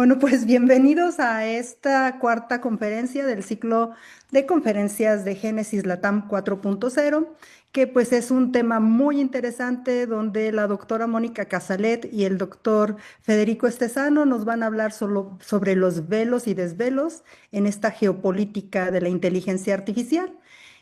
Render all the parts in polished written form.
Bueno, pues bienvenidos a esta cuarta conferencia del ciclo de conferencias de Génesis Latam 4.0, que pues es un tema muy interesante donde la doctora Mónica Casalet y el doctor Federico Estesano nos van a hablar sobre los velos y desvelos en esta geopolítica de la inteligencia artificial.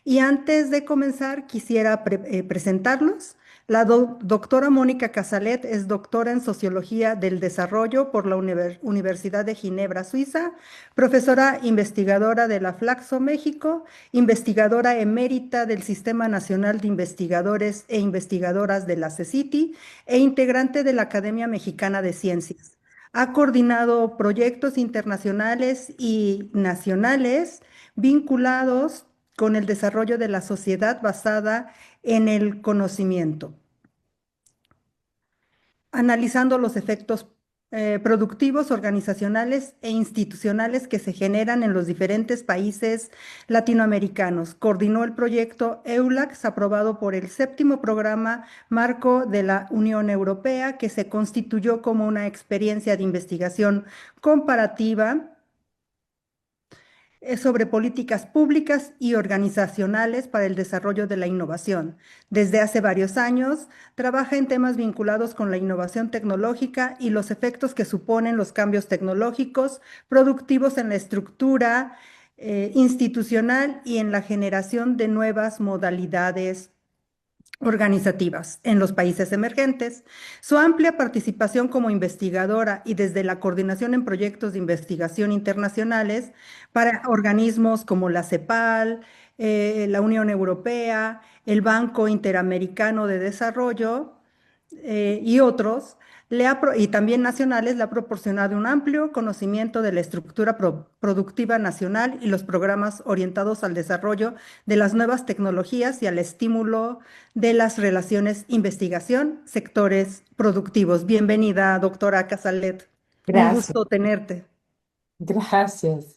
Y antes de comenzar, quisiera presentarlos. La doctora Mónica Casalet es doctora en Sociología del Desarrollo por la Universidad de Ginebra, Suiza, profesora investigadora de la Flaxo, México, investigadora emérita del Sistema Nacional de Investigadores e Investigadoras de la CECITI e integrante de la Academia Mexicana de Ciencias. Ha coordinado proyectos internacionales y nacionales vinculados con el desarrollo de la sociedad basada en el conocimiento, analizando los efectos productivos, organizacionales e institucionales que se generan en los diferentes países latinoamericanos. Coordinó el proyecto EULAX, aprobado por el séptimo programa marco de la Unión Europea, que se constituyó como una experiencia de investigación comparativa sobre políticas públicas y organizacionales para el desarrollo de la innovación. Desde hace varios años, trabaja en temas vinculados con la innovación tecnológica y los efectos que suponen los cambios tecnológicos productivos en la estructura institucional y en la generación de nuevas modalidades organizativas en los países emergentes. Su amplia participación como investigadora y desde la coordinación en proyectos de investigación internacionales para organismos como la CEPAL, la Unión Europea, el Banco Interamericano de Desarrollo y otros, y también nacionales, le ha proporcionado un amplio conocimiento de la estructura productiva nacional y los programas orientados al desarrollo de las nuevas tecnologías y al estímulo de las relaciones investigación, sectores productivos. Bienvenida, doctora Casalet. Un Gracias, gusto tenerte. gracias.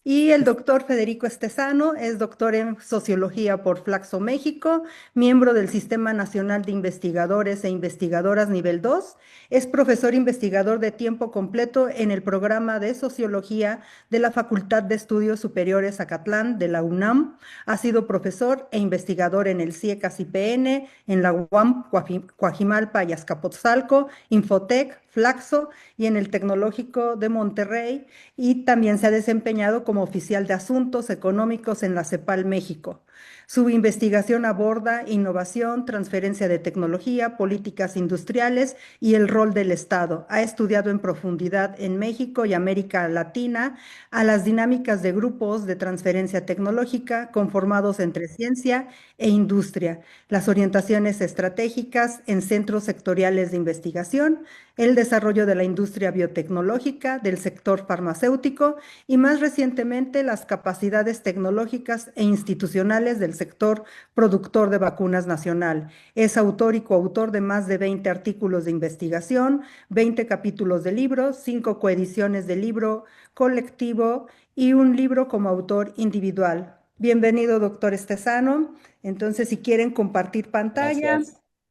Y el doctor Federico Estesano es doctor en Sociología por Flaxo México, miembro del Sistema Nacional de Investigadores e Investigadoras Nivel 2. Es profesor investigador de tiempo completo en el programa de Sociología de la Facultad de Estudios Superiores Acatlán de la UNAM. Ha sido profesor e investigador en el CIECAS IPN, en la UAM, Coajimalpa y Azcapotzalco, Infotec, Flaxo y en el Tecnológico de Monterrey, y también se ha desempeñado como oficial de asuntos económicos en la CEPAL México. Su investigación aborda innovación, transferencia de tecnología, políticas industriales y el rol del Estado. Ha estudiado en profundidad en México y América Latina a las dinámicas de grupos de transferencia tecnológica conformados entre ciencia e industria, las orientaciones estratégicas en centros sectoriales de investigación, el desarrollo de la industria biotecnológica, del sector farmacéutico y más recientemente las capacidades tecnológicas e institucionales del sector productor de vacunas nacional. Es autor y coautor de más de 20 artículos de investigación, 20 capítulos de libros, 5 coediciones de libro colectivo y un libro como autor individual. Bienvenido, doctor Estesano. Entonces, si quieren compartir pantalla,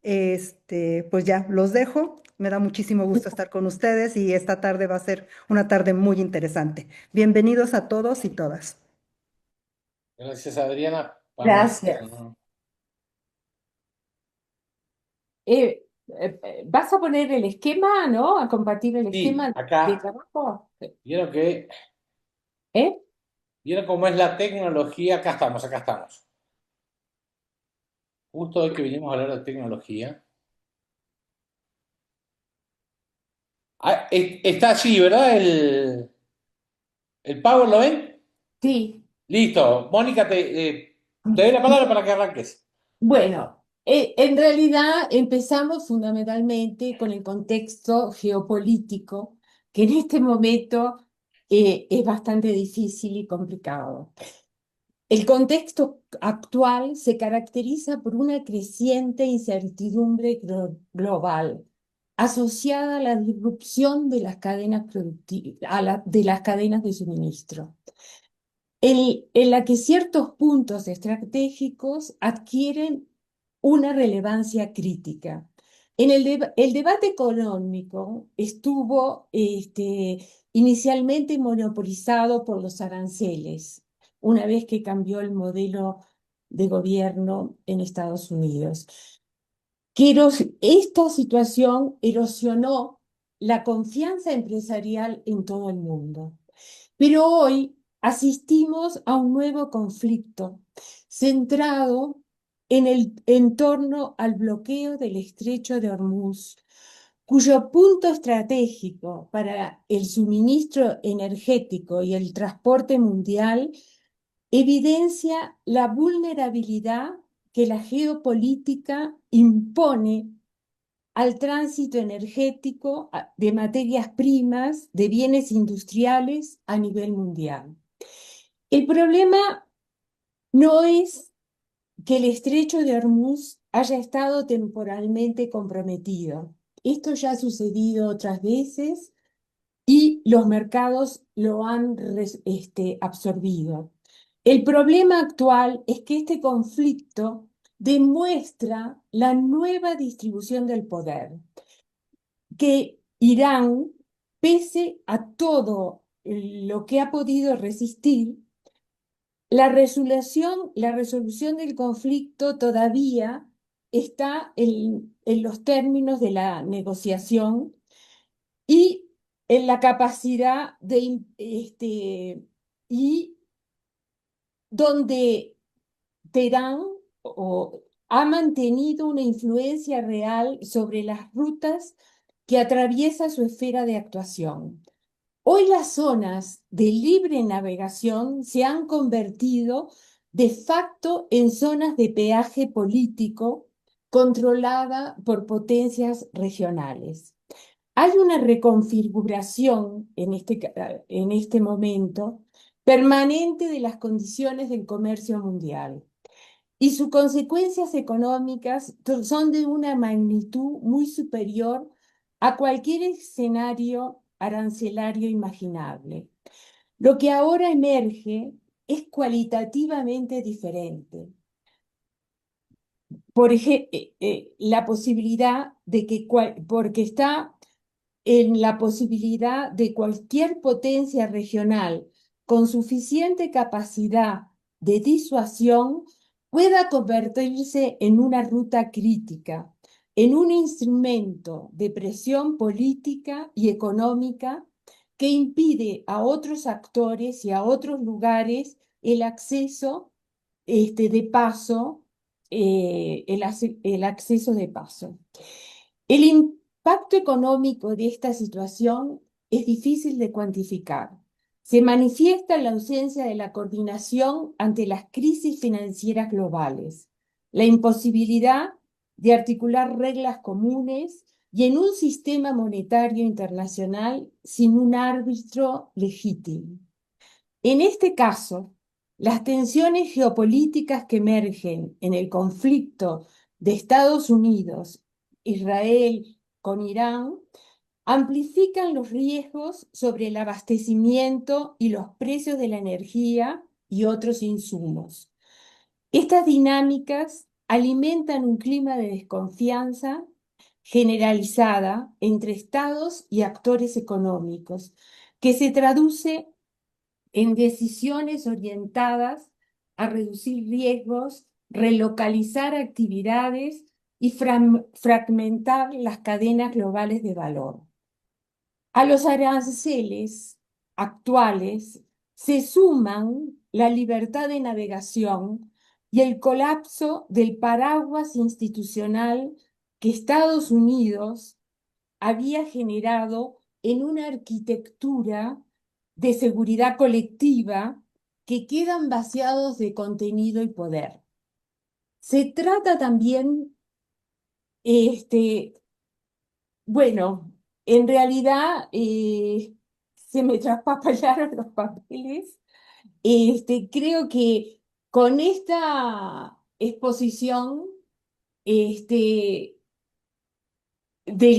Gracias. pues ya los dejo. Me da muchísimo gusto estar con ustedes y esta tarde va a ser una tarde muy interesante. Bienvenidos a todos y todas. Gracias, Adriana. Vamos. Gracias. ¿Vas a poner el esquema, ¿no? A compartir el Sí, esquema de acá trabajo. vieron que ¿Eh? vieron cómo es la tecnología. Acá estamos, acá estamos. Justo hoy que vinimos a hablar de tecnología. Está allí, ¿verdad? El Power, ¿lo ven? Sí. Listo. Mónica, te doy la palabra para que arranques. Bueno, en realidad empezamos fundamentalmente con el contexto geopolítico, que en este momento es bastante difícil y complicado. El contexto actual se caracteriza por una creciente incertidumbre global asociada a la disrupción de las cadenas productivas, de las cadenas de suministro, en la que ciertos puntos estratégicos adquieren una relevancia crítica. El debate económico estuvo inicialmente monopolizado por los aranceles, una vez que cambió el modelo de gobierno en Estados Unidos. Esta situación erosionó la confianza empresarial en todo el mundo. Pero hoy asistimos a un nuevo conflicto centrado en torno al bloqueo del Estrecho de Hormuz, cuyo punto estratégico para el suministro energético y el transporte mundial evidencia la vulnerabilidad que la geopolítica impone al tránsito energético de materias primas, de bienes industriales a nivel mundial. El problema no es que el estrecho de Hormuz haya estado temporalmente comprometido. Esto ya ha sucedido otras veces y los mercados lo han absorbido. El problema actual es que este conflicto demuestra la nueva distribución del poder, que Irán, pese a todo lo que ha podido resistir, la resolución del conflicto todavía está en los términos de la negociación y en la capacidad y donde Teherán ha mantenido una influencia real sobre las rutas que atraviesa su esfera de actuación. Hoy las zonas de libre navegación se han convertido de facto en zonas de peaje político controlada por potencias regionales. Hay una reconfiguración en este momento permanente de las condiciones del comercio mundial y sus consecuencias económicas son de una magnitud muy superior a cualquier escenario arancelario imaginable. Lo que ahora emerge es cualitativamente diferente. Por ejemplo, la posibilidad de que, porque está en la posibilidad de cualquier potencia regional con suficiente capacidad de disuasión pueda convertirse en una ruta crítica, en un instrumento de presión política y económica que impide a otros actores y a otros lugares el acceso de paso, el acceso de paso. El impacto económico de esta situación es difícil de cuantificar. Se manifiesta en la ausencia de la coordinación ante las crisis financieras globales, la imposibilidad de articular reglas comunes y en un sistema monetario internacional sin un árbitro legítimo. En este caso, las tensiones geopolíticas que emergen en el conflicto de Estados Unidos, Israel con Irán, amplifican los riesgos sobre el abastecimiento y los precios de la energía y otros insumos. Estas dinámicas alimentan un clima de desconfianza generalizada entre estados y actores económicos, que se traduce en decisiones orientadas a reducir riesgos, relocalizar actividades y fragmentar las cadenas globales de valor. A los aranceles actuales se suman la libertad de navegación y el colapso del paraguas institucional que Estados Unidos había generado en una arquitectura de seguridad colectiva que quedan vaciados de contenido y poder. Se trata también, bueno, en realidad se me traspapellaron los papeles. Creo que con esta exposición del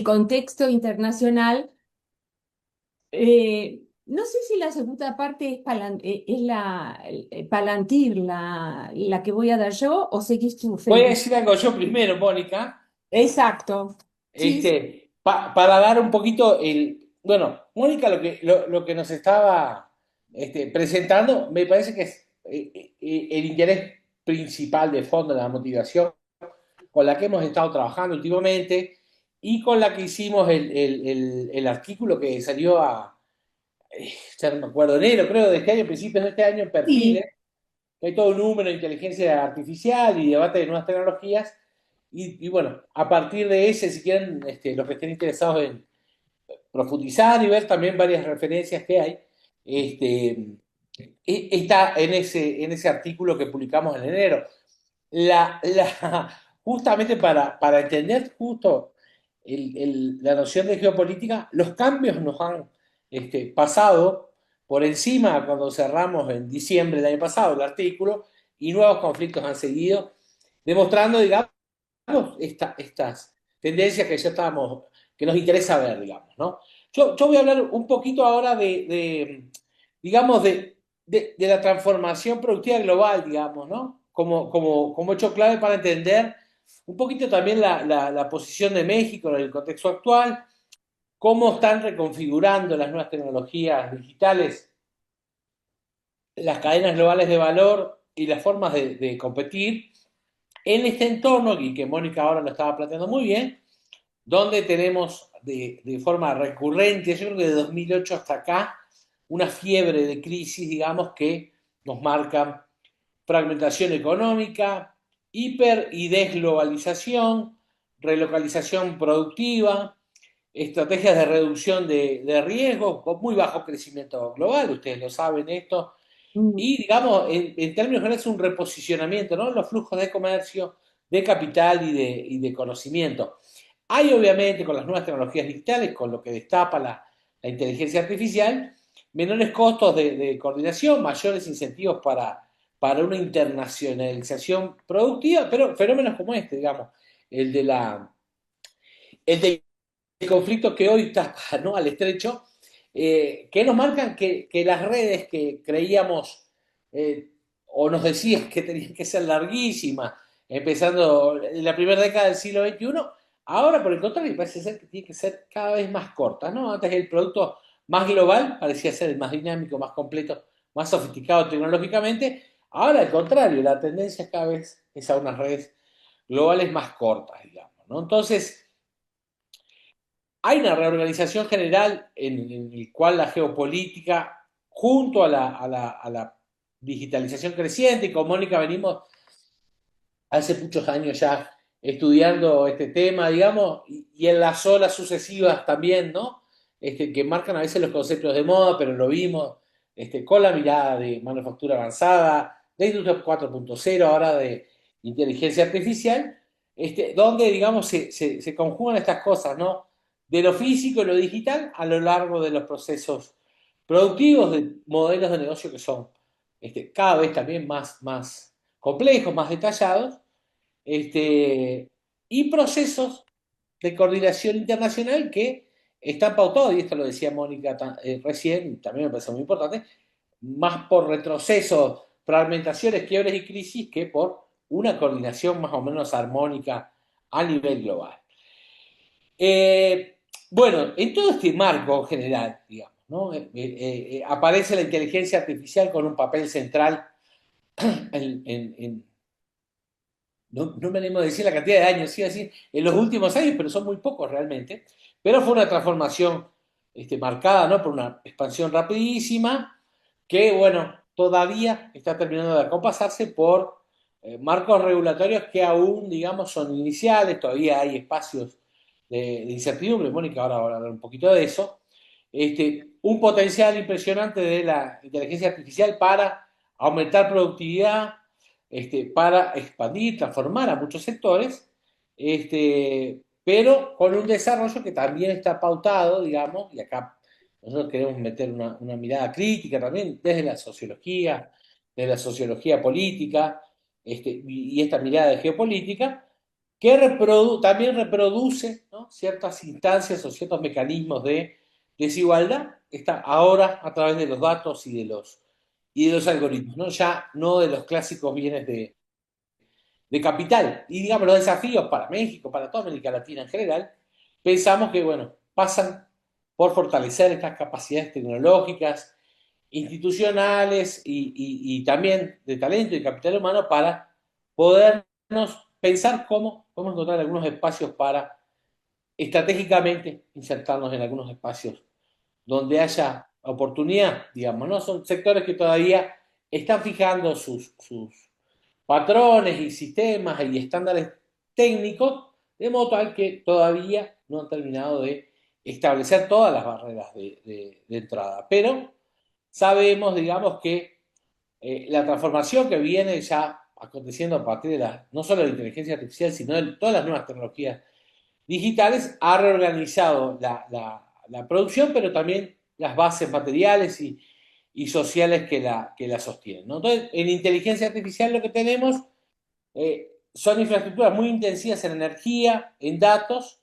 contexto internacional, no sé si la segunda parte es Palantir, la que voy a dar yo, o seguís tú, Voy a Fede. decir algo yo primero, Mónica. Exacto. Sí, Para dar un poquito bueno, Mónica lo que nos estaba presentando, me parece que es el interés principal de fondo, la motivación con la que hemos estado trabajando últimamente y con la que hicimos el artículo que salió ya no me acuerdo, enero, creo, de este año, principios de este año, en Perfiles, sí. que hay todo un número de inteligencia artificial y debate de nuevas tecnologías. Y bueno, a partir de ese, si quieren, los que estén interesados en profundizar y ver también varias referencias que hay, este, está en ese artículo que publicamos en enero. Justamente para entender justo la noción de geopolítica, los cambios nos han pasado por encima cuando cerramos en diciembre del año pasado el artículo y nuevos conflictos han seguido, demostrando, digamos, estas tendencias que ya estábamos, que nos interesa ver, digamos, ¿no? Yo voy a hablar un poquito ahora digamos, de la transformación productiva global, digamos, ¿no? Como hecho clave para entender un poquito también la posición de México en el contexto actual, cómo están reconfigurando las nuevas tecnologías digitales, las cadenas globales de valor y las formas de competir en este entorno, y que Mónica ahora lo estaba planteando muy bien, donde tenemos de forma recurrente, yo creo que de 2008 hasta acá, una fiebre de crisis, digamos, que nos marcan fragmentación económica, hiper y desglobalización, relocalización productiva, estrategias de reducción de riesgos con muy bajo crecimiento global, ustedes lo saben esto, Mm. y digamos, en términos generales, un reposicionamiento, ¿no? Los flujos de comercio, de capital y de conocimiento. Hay obviamente con las nuevas tecnologías digitales, con lo que destapa la inteligencia artificial, menores costos de coordinación, mayores incentivos para una internacionalización productiva, pero fenómenos como este, digamos, el de el del conflicto que hoy está, ¿no? Al estrecho, que nos marcan que las redes que creíamos o nos decían que tenían que ser larguísimas, empezando en la primera década del siglo XXI, ahora por el contrario parece ser que tienen que ser cada vez más cortas, ¿no? Antes el producto más global parecía ser el más dinámico, más completo, más sofisticado tecnológicamente, ahora al contrario, la tendencia cada vez es a unas redes globales más cortas, digamos, ¿no? Entonces, hay una reorganización general en el cual la geopolítica, junto a la digitalización creciente, y con Mónica venimos hace muchos años ya estudiando este tema, digamos, y en las olas sucesivas también, ¿no? Que marcan a veces los conceptos de moda, pero lo vimos con la mirada de manufactura avanzada, de industria 4.0, ahora de inteligencia artificial, donde, digamos, se conjugan estas cosas, ¿no? De lo físico y lo digital a lo largo de los procesos productivos, de modelos de negocio que son cada vez también más complejos, más detallados, este, y procesos de coordinación internacional que están pautados, y esto lo decía Mónica recién, y también me parece muy importante, más por retrocesos, fragmentaciones, quiebres y crisis que por una coordinación más o menos armónica a nivel global. Bueno, en todo este marco general, digamos, ¿no? Aparece la inteligencia artificial con un papel central en no me animo a decir la cantidad de años, sí, así, en los últimos años, pero son muy pocos realmente. Pero fue una transformación marcada, ¿no? Por una expansión rapidísima, que, bueno, todavía está terminando de acompasarse por marcos regulatorios que aún, digamos, son iniciales, todavía hay espacios de incertidumbre. Mónica ahora va a hablar un poquito de eso. Un potencial impresionante de la inteligencia artificial para aumentar productividad, para expandir, transformar a muchos sectores, pero con un desarrollo que también está pautado, digamos, y acá nosotros queremos meter una mirada crítica también de la sociología política, y esta mirada de geopolítica, que también reproduce, ¿no? Ciertas instancias o ciertos mecanismos de desigualdad, está ahora a través de los datos y de los algoritmos, ¿no? Ya no de los clásicos bienes de capital. Y digamos, los desafíos para México, para toda América Latina en general, pensamos que, bueno, pasan por fortalecer estas capacidades tecnológicas, institucionales y también de talento y capital humano para podernos pensar cómo podemos encontrar algunos espacios para estratégicamente insertarnos en algunos espacios donde haya oportunidad, digamos, ¿no? Son sectores que todavía están fijando sus patrones y sistemas y estándares técnicos, de modo tal que todavía no han terminado de establecer todas las barreras de entrada. Pero sabemos, digamos, que la transformación que viene ya aconteciendo a partir de no solo de la inteligencia artificial, sino de todas las nuevas tecnologías digitales, ha reorganizado la producción, pero también las bases materiales y sociales que la sostienen, ¿no? Entonces, en inteligencia artificial lo que tenemos son infraestructuras muy intensivas en energía, en datos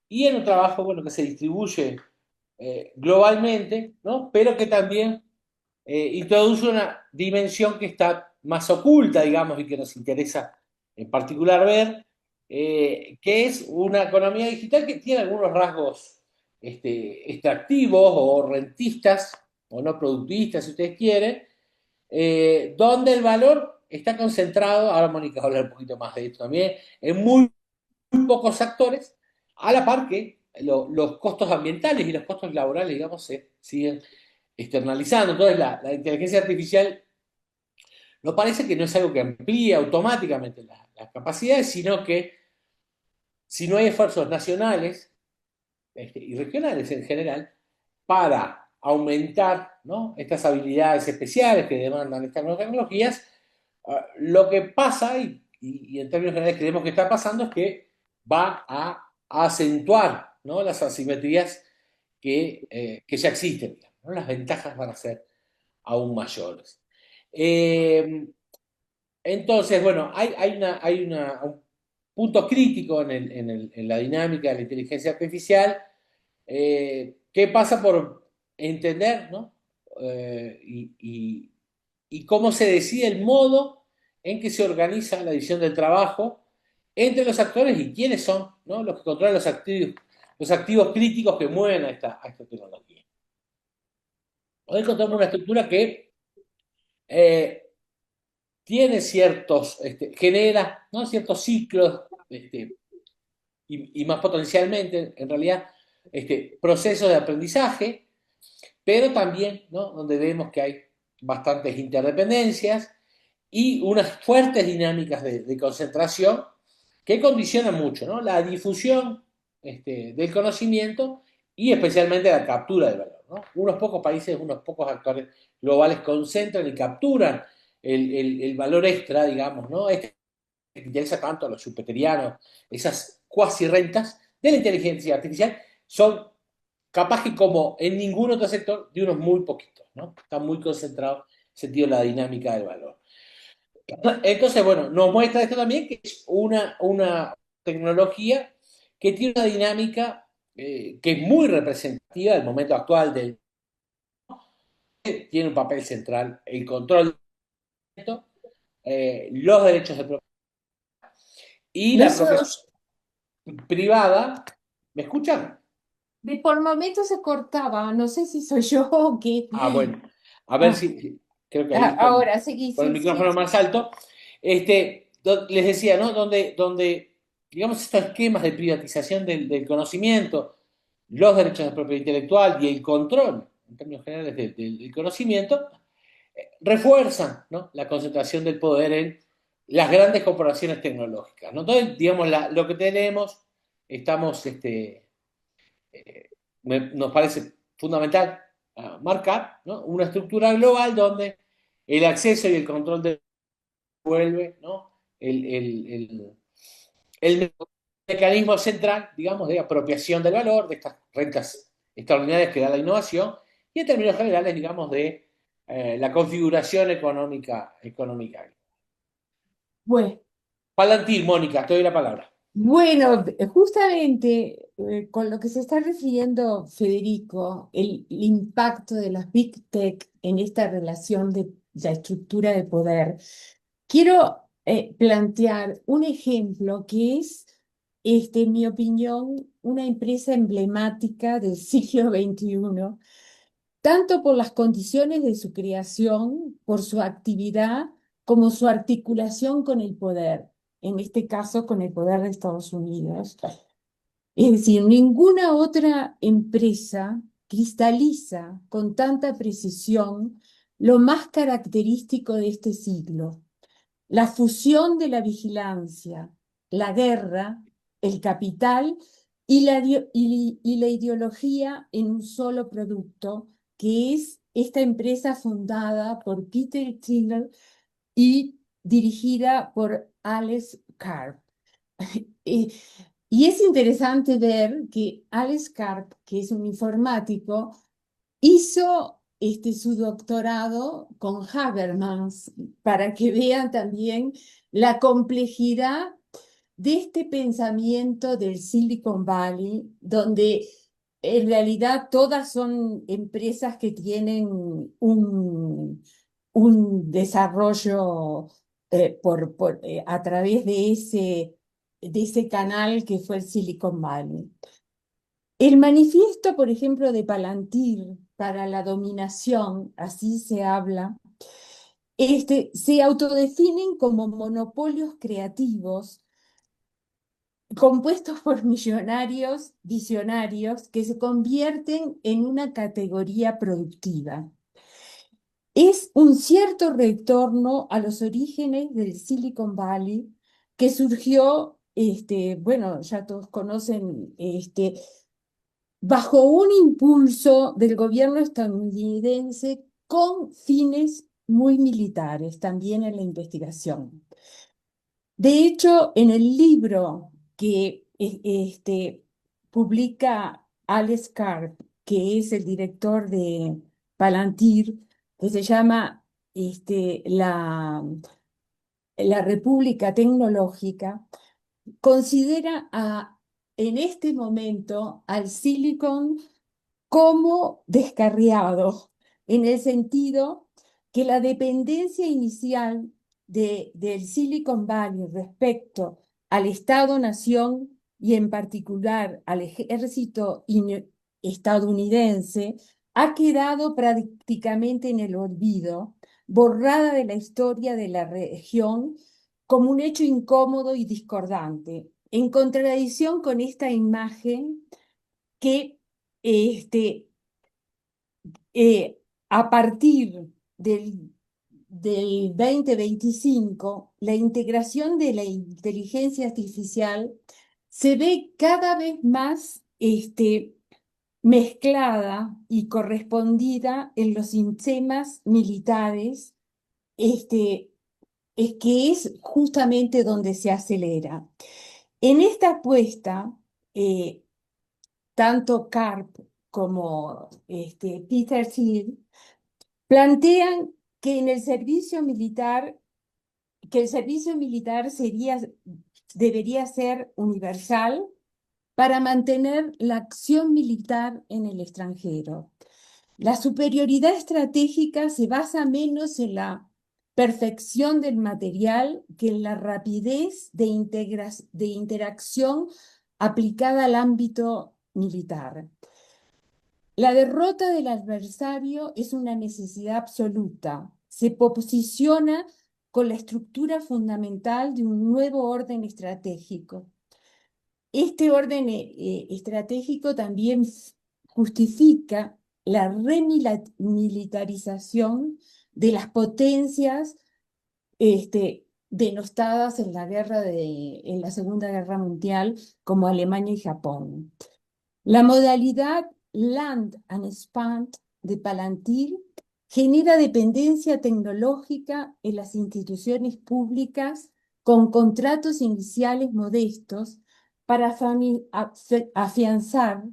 y en un trabajo bueno, que se distribuye globalmente, ¿no? Pero que también introduce una dimensión que está más oculta, digamos, y que nos interesa en particular ver, que es una economía digital que tiene algunos rasgos extractivos o rentistas, o no productivistas, si ustedes quieren, donde el valor está concentrado, ahora Mónica va a hablar un poquito más de esto también, en muy pocos actores, a la par que los costos ambientales y los costos laborales, digamos, se siguen externalizando. Entonces, la inteligencia artificial nos parece que no es algo que amplíe automáticamente las capacidades, sino que si no hay esfuerzos nacionales y regionales en general para aumentar, ¿no?, estas habilidades especiales que demandan estas nuevas tecnologías, lo que pasa, y en términos generales creemos que está pasando, es que va a acentuar, ¿no?, las asimetrías que ya existen, digamos, ¿no? Las ventajas van a ser aún mayores. Eh, entonces, bueno, un punto crítico en la dinámica de la inteligencia artificial que pasa por entender, ¿no? Y cómo se decide el modo en que se organiza la división del trabajo entre los actores y quiénes son, ¿no?, los que controlan los activos críticos que mueven a esta tecnología. Hoy encontramos una estructura que eh, tiene genera, ¿no?, ciertos ciclos, y más potencialmente, en realidad, procesos de aprendizaje, pero también, ¿no?, donde vemos que hay bastantes interdependencias y unas fuertes dinámicas de concentración que condicionan mucho, ¿no?, la difusión del conocimiento y especialmente la captura del valor, ¿no? Unos pocos países, unos pocos actores globales concentran y capturan el valor extra, digamos, ¿no?, que interesa tanto a los chupeterianos, esas cuasi rentas de la inteligencia artificial, son capaz que como en ningún otro sector, de unos muy poquitos, ¿no? Está muy concentrado en el sentido de la dinámica del valor. Entonces, bueno, nos muestra esto también que es una tecnología que tiene una dinámica que es muy representativa del momento actual, tiene un papel central el control de esto, los derechos de propiedad y la propiedad Nosotros, privada. ¿Me escuchan? por momentos se cortaba, no sé si soy yo o qué. Ah, bueno, a ver Ah, si, creo que ahí ahora seguí, con el sí, sí. micrófono más alto. Les decía, ¿no? Donde, digamos, estos esquemas de privatización del conocimiento, los derechos de propiedad intelectual y el control, en términos generales, del conocimiento, refuerzan, ¿no?, la concentración del poder en las grandes corporaciones tecnológicas, ¿no? Entonces, digamos, lo que tenemos, estamos, nos parece fundamental marcar, ¿no?, una estructura global donde el acceso y el control vuelve, ¿no?, el mecanismo central, digamos, de apropiación del valor, de estas rentas extraordinarias que da la innovación, y en términos generales, digamos, de la configuración económica. Bueno, Palantir, Mónica, te doy la palabra. bueno, justamente con lo que se está refiriendo Federico, el impacto de las Big Tech en esta relación de la estructura de poder, quiero plantear un ejemplo que es en mi opinión, una empresa emblemática del siglo XXI, tanto por las condiciones de su creación, por su actividad, como su articulación con el poder, en este caso con el poder de Estados Unidos. Es decir, ninguna otra empresa cristaliza con tanta precisión lo más característico de este siglo: la fusión de la vigilancia, la guerra, el capital y la ideología en un solo producto, que es esta empresa fundada por Peter Thiel y dirigida por Alex Karp. Eh, y es interesante ver que Alex Karp, que es un informático, hizo su doctorado con Habermas, para que vean también la complejidad de este pensamiento del Silicon Valley, donde en realidad todas son empresas que tienen un desarrollo a través de ese canal que fue el Silicon Valley. El manifiesto, por ejemplo, de Palantir para la dominación, así se habla, se autodefinen como monopolios creativos compuestos por millonarios visionarios que se convierten en una categoría productiva. Es un cierto retorno a los orígenes del Silicon Valley, que surgió, bueno, ya todos conocen, bajo un impulso del gobierno estadounidense con fines muy militares, también en la investigación. De hecho, en el libro que publica Alex Karp, que es el director de Palantir, que se llama la República Tecnológica, considera en este momento al Silicon como descarriado, en el sentido que la dependencia inicial del Silicon Valley respecto al Estado-nación y en particular al ejército estadounidense ha quedado prácticamente en el olvido, borrada de la historia de la región como un hecho incómodo y discordante, en contradicción con esta imagen que a partir del 2025, la integración de la inteligencia artificial se ve cada vez más mezclada y correspondida en los sistemas militares, que es justamente donde se acelera. En esta apuesta, tanto Karp como Peter Thiel plantean que el servicio militar debería ser universal para mantener la acción militar en el extranjero. La superioridad estratégica se basa menos en la perfección del material que en la rapidez de interacción aplicada al ámbito militar. La derrota del adversario es una necesidad absoluta. Se posiciona con la estructura fundamental de un nuevo orden estratégico. Este orden estratégico también justifica la remilitarización de las potencias denostadas en en la Segunda Guerra Mundial, como Alemania y Japón. La modalidad Land and Expand de Palantir genera dependencia tecnológica en las instituciones públicas con contratos iniciales modestos para afianzar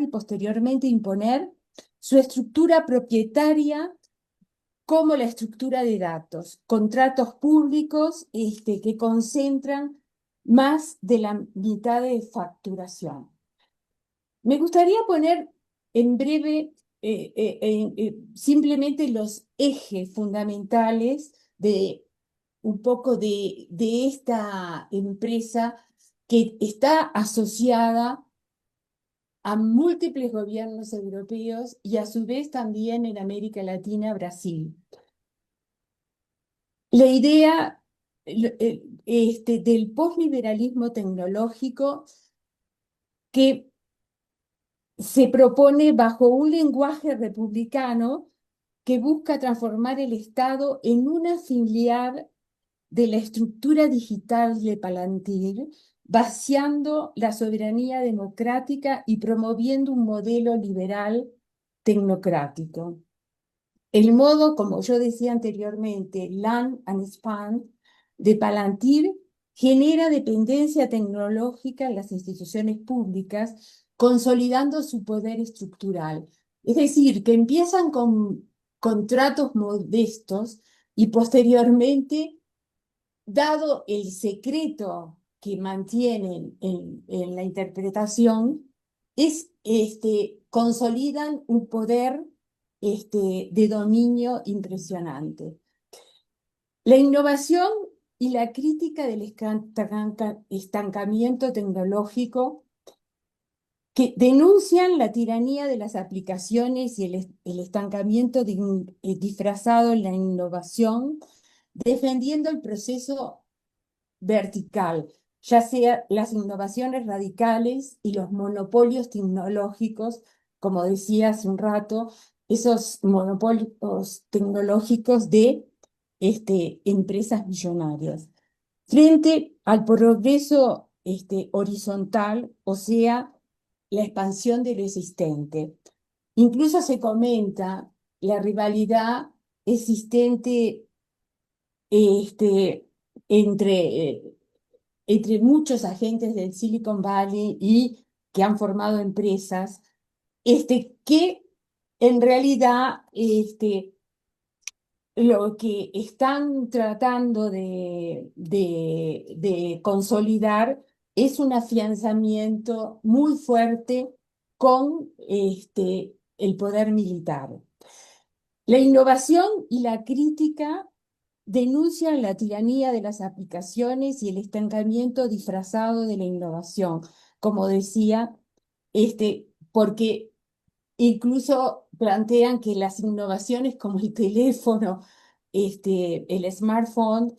y posteriormente imponer su estructura propietaria, como la estructura de datos, contratos públicos que concentran más de la mitad de facturación. Me gustaría poner en breve simplemente los ejes fundamentales de un poco de esta empresa que está asociada a múltiples gobiernos europeos y a su vez también en América Latina, Brasil. La idea del posliberalismo tecnológico que se propone bajo un lenguaje republicano que busca transformar el Estado en una filial de la estructura digital de Palantir, vaciando la soberanía democrática y promoviendo un modelo liberal tecnocrático. El modo, como yo decía anteriormente, land and expand de Palantir genera dependencia tecnológica en las instituciones públicas, consolidando su poder estructural. Es decir, que empiezan con contratos modestos y posteriormente, dado el secreto que mantienen en la interpretación, consolidan un poder de dominio impresionante. La innovación y la crítica del estancamiento tecnológico que denuncian la tiranía de las aplicaciones y el estancamiento disfrazado en la innovación, defendiendo el proceso vertical, ya sea las innovaciones radicales y los monopolios tecnológicos, como decía hace un rato, esos monopolios tecnológicos de empresas millonarias, frente al progreso horizontal, o sea, la expansión de lo existente. Incluso se comenta la rivalidad existente entre, entre muchos agentes del Silicon Valley y que han formado empresas, que en realidad lo que están tratando de consolidar es un afianzamiento muy fuerte con el poder militar. La innovación y la crítica denuncian la tiranía de las aplicaciones y el estancamiento disfrazado de la innovación, como decía, porque incluso plantean que las innovaciones como el teléfono, el smartphone,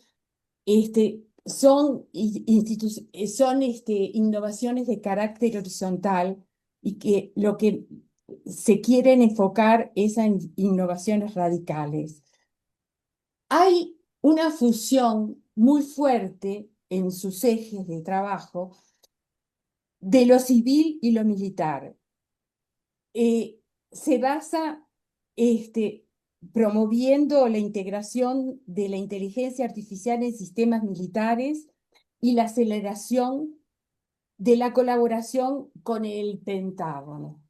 son innovaciones de carácter horizontal y que lo que se quieren enfocar es en innovaciones radicales. Hay una fusión muy fuerte en sus ejes de trabajo de lo civil y lo militar. Se basa promoviendo la integración de la inteligencia artificial en sistemas militares y la aceleración de la colaboración con el Pentágono.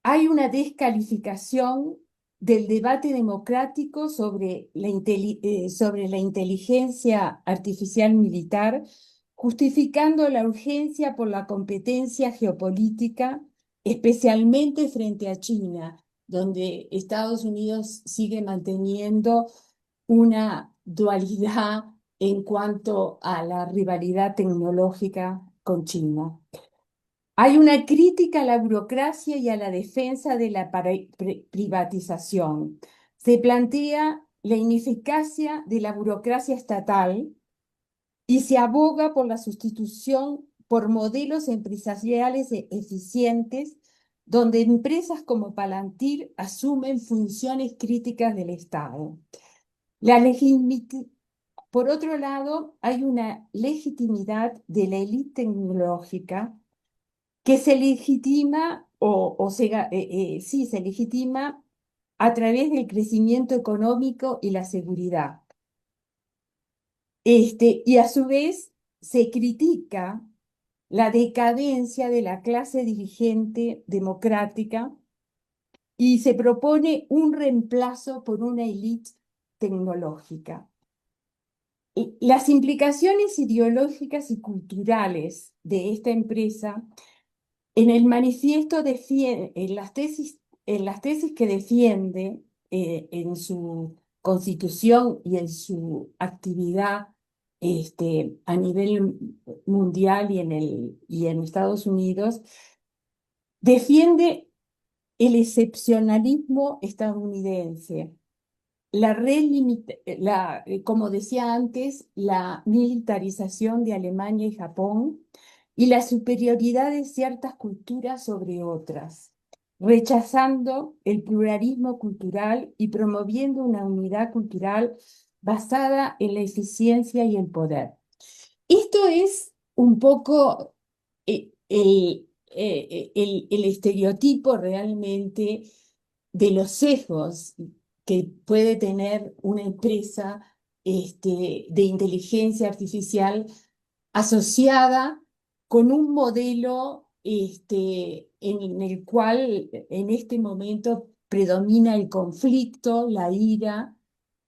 Hay una descalificación del debate democrático sobre la inteligencia artificial militar, justificando la urgencia por la competencia geopolítica, especialmente frente a China, donde Estados Unidos sigue manteniendo una dualidad en cuanto a la rivalidad tecnológica con China. Hay una crítica a la burocracia y a la defensa de la privatización. Se plantea la ineficacia de la burocracia estatal y se aboga por la sustitución por modelos empresariales eficientes, donde empresas como Palantir asumen funciones críticas del Estado. Por otro lado, hay una legitimidad de la élite tecnológica que se legitima se legitima a través del crecimiento económico y la seguridad. Y a su vez se critica la decadencia de la clase dirigente democrática y se propone un reemplazo por una élite tecnológica. Las implicaciones ideológicas y culturales de esta empresa en el manifiesto en las tesis que defiende en su constitución y en su actividad a nivel mundial y en Estados Unidos, defiende el excepcionalismo estadounidense, como decía antes, la militarización de Alemania y Japón y la superioridad de ciertas culturas sobre otras, rechazando el pluralismo cultural y promoviendo una unidad cultural basada en la eficiencia y el poder. Esto es un poco el estereotipo realmente de los sesgos que puede tener una empresa de inteligencia artificial asociada con un modelo en el cual en este momento predomina el conflicto, la ira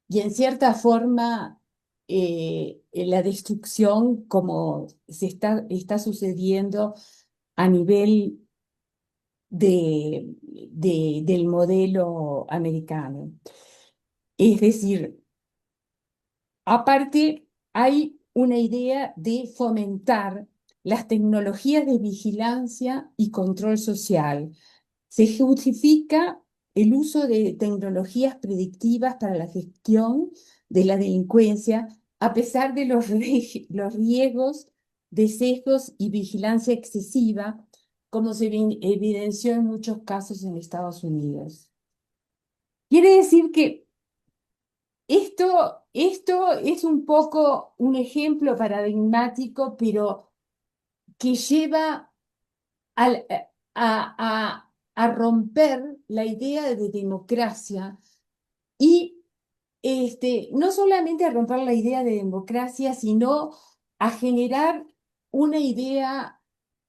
y en cierta forma la destrucción como está sucediendo a nivel del modelo americano. Es decir, aparte hay una idea de fomentar las tecnologías de vigilancia y control social. Se justifica el uso de tecnologías predictivas para la gestión de la delincuencia, a pesar de los riesgos de sesgos y vigilancia excesiva, como se evidenció en muchos casos en Estados Unidos. Quiere decir que esto es un poco un ejemplo paradigmático, pero que lleva al- a romper la idea de democracia y no solamente a romper la idea de democracia, sino a generar una idea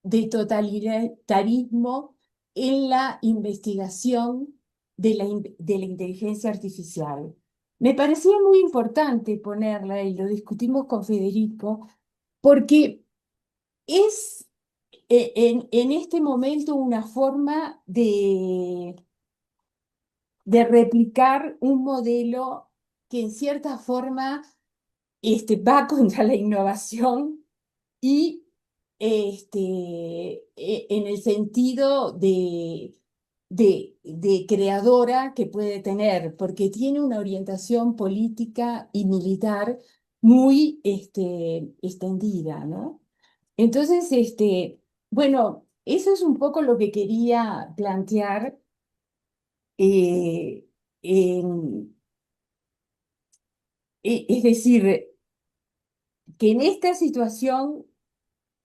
de totalitarismo en la investigación de la inteligencia artificial. Me parecía muy importante ponerla, y lo discutimos con Federico, porque es en este momento una forma de replicar un modelo que en cierta forma va contra la innovación y en el sentido de creadora que puede tener, porque tiene una orientación política y militar muy extendida, ¿no? Entonces, bueno, eso es un poco lo que quería plantear. eh, en- es decir, que en esta situación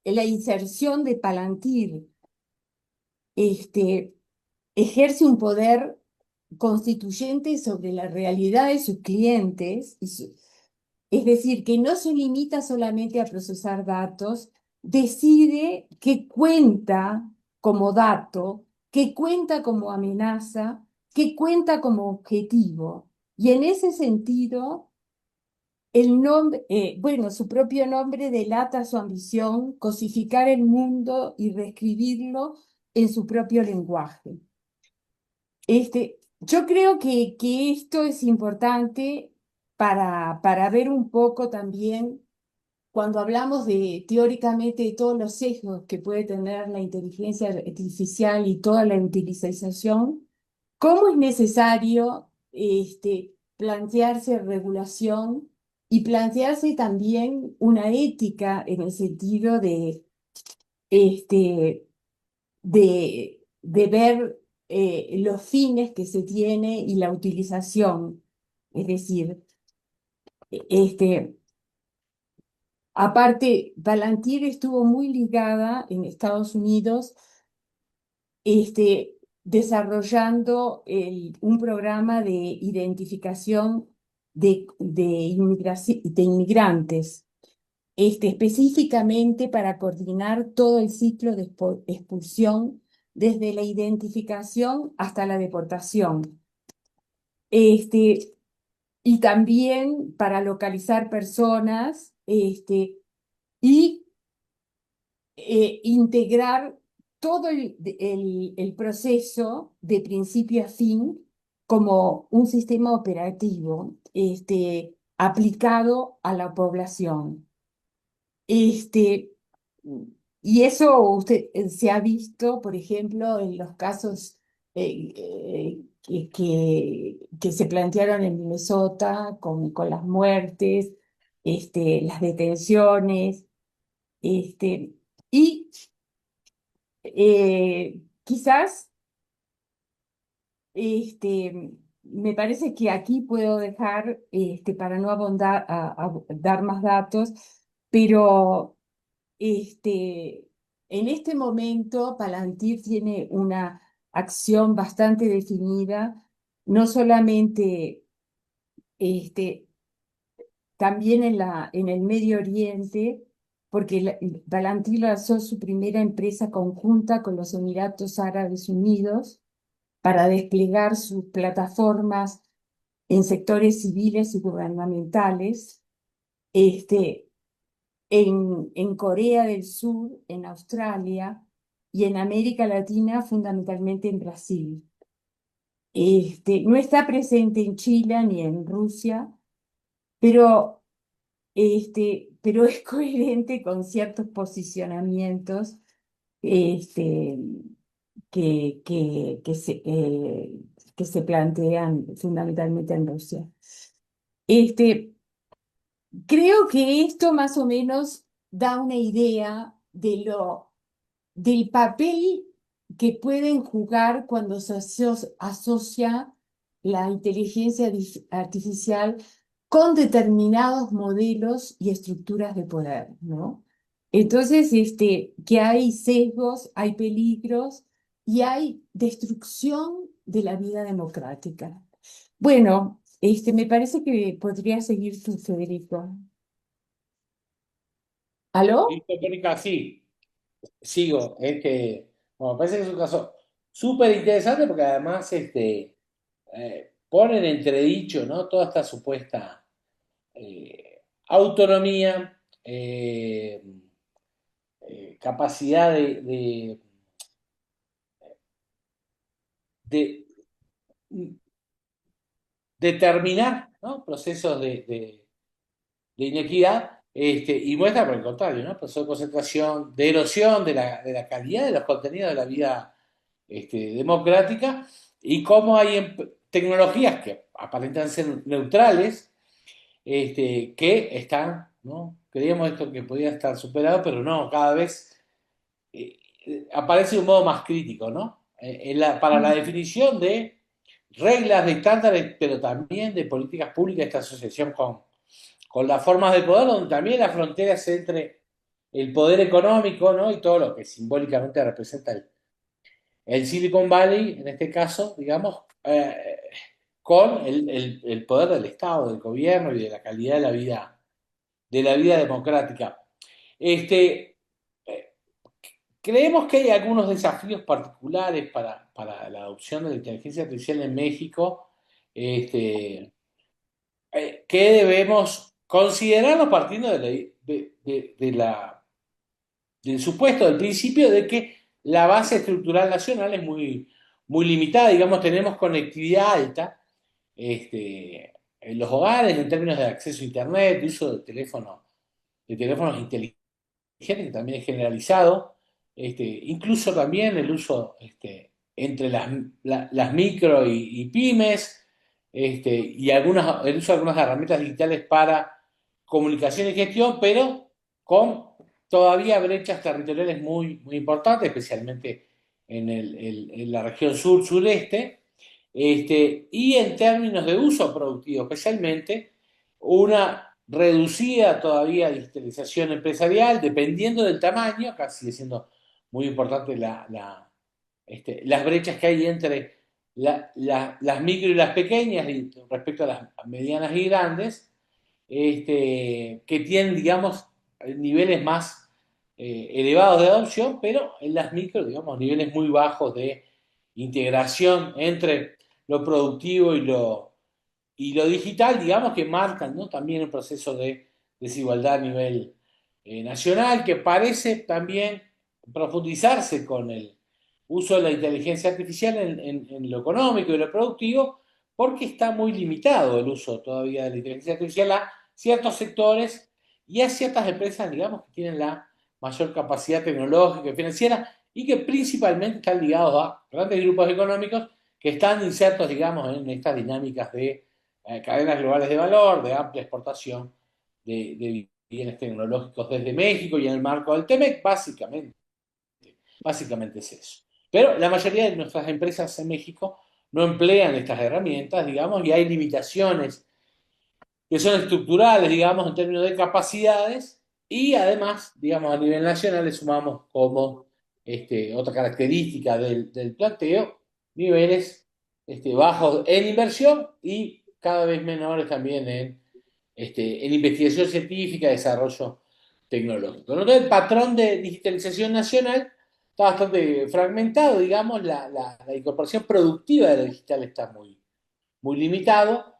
la inserción de Palantir ejerce un poder constituyente sobre la realidad de sus clientes, es decir, que no se limita solamente a procesar datos, decide qué cuenta como dato, qué cuenta como amenaza, qué cuenta como objetivo. Y en ese sentido, bueno, su propio nombre delata su ambición, cosificar el mundo y reescribirlo en su propio lenguaje. Yo creo que esto es importante para ver un poco también, cuando hablamos teóricamente de todos los sesgos que puede tener la inteligencia artificial y toda la utilización, cómo es necesario plantearse regulación y plantearse también una ética en el sentido este, de ver los fines que se tiene y la utilización. Es decir, este, aparte, Palantir estuvo muy ligada en Estados Unidos, desarrollando un programa de identificación de inmigrantes, específicamente para coordinar todo el ciclo de expulsión, desde la identificación hasta la deportación. Y también para localizar personas, y integrar todo el proceso de principio a fin como un sistema operativo aplicado a la población. Este, y eso usted se ha visto, por ejemplo, en los casos que se plantearon en Minnesota con las muertes, las detenciones, este, y quizás me parece que aquí puedo dejar, para no abundar, a dar más datos, pero en este momento Palantir tiene una acción bastante definida, no solamente también en el Medio Oriente, porque Palantir lanzó su primera empresa conjunta con los Emiratos Árabes Unidos para desplegar sus plataformas en sectores civiles y gubernamentales, en Corea del Sur, en Australia y en América Latina, fundamentalmente en Brasil. No está presente en Chile ni en Rusia, pero, pero es coherente con ciertos posicionamientos este, que se plantean fundamentalmente en Rusia. Creo que esto más o menos da una idea del papel que pueden jugar cuando se asocia la inteligencia artificial con determinados modelos y estructuras de poder, ¿no? Entonces, que hay sesgos, hay peligros y hay destrucción de la vida democrática. Bueno, me parece que podría seguir tú, Federico. ¿Aló? Listo, Mónica, sí, sigo. Bueno, me parece que es un caso súper interesante porque además pone en entredicho, ¿no? Toda esta supuesta autonomía, capacidad de determinar, ¿no? Procesos de inequidad, y muestra por el contrario, ¿no? Proceso de concentración, de erosión de la calidad de los contenidos de la vida democrática, y cómo hay tecnologías que aparentan ser neutrales, que están, ¿no? Creíamos esto que podía estar superado, pero no, cada vez aparece de un modo más crítico, ¿no? Para la definición de reglas, de estándares, pero también de políticas públicas, esta asociación con las formas de poder, donde también las fronteras entre el poder económico, ¿no? Y todo lo que simbólicamente representa el Silicon Valley, en este caso, digamos, con el poder del Estado, del gobierno y de la calidad de la vida democrática. Eh, Creemos que hay algunos desafíos particulares para la adopción de la inteligencia artificial en México, que debemos considerarlo partiendo del supuesto, del principio de que la base estructural nacional es muy limitada. Digamos, tenemos conectividad alta en los hogares en términos de acceso a Internet, de uso de teléfonos inteligentes, que también es generalizado, incluso también el uso entre las micro y pymes, y el uso de algunas herramientas digitales para comunicación y gestión, pero con todavía brechas territoriales muy importantes, especialmente en la región sur-sureste, y en términos de uso productivo, especialmente una reducida todavía digitalización empresarial, dependiendo del tamaño. Acá sigue siendo muy importante las brechas que hay entre las micro y las pequeñas respecto a las medianas y grandes, que tienen, digamos, niveles más elevados de adopción, pero en las micro, digamos, niveles muy bajos de integración entre lo productivo y lo digital, digamos, que marcan, ¿no? También un proceso de desigualdad a nivel nacional, que parece también profundizarse con el uso de la inteligencia artificial en lo económico y lo productivo, porque está muy limitado el uso todavía de la inteligencia artificial a ciertos sectores y a ciertas empresas, digamos, que tienen la mayor capacidad tecnológica y financiera y que principalmente están ligados a grandes grupos económicos que están insertos, digamos, en estas dinámicas de cadenas globales de valor, de amplia exportación de bienes tecnológicos desde México y en el marco del TEMEC, básicamente es eso. Pero la mayoría de nuestras empresas en México no emplean estas herramientas, digamos, y hay limitaciones que son estructurales, digamos, en términos de capacidades, y además, digamos, a nivel nacional le sumamos como otra característica del planteo, niveles bajos en inversión y cada vez menores también en investigación científica y desarrollo tecnológico. Entonces, el patrón de digitalización nacional está bastante fragmentado, digamos, la incorporación productiva de lo digital está muy limitado.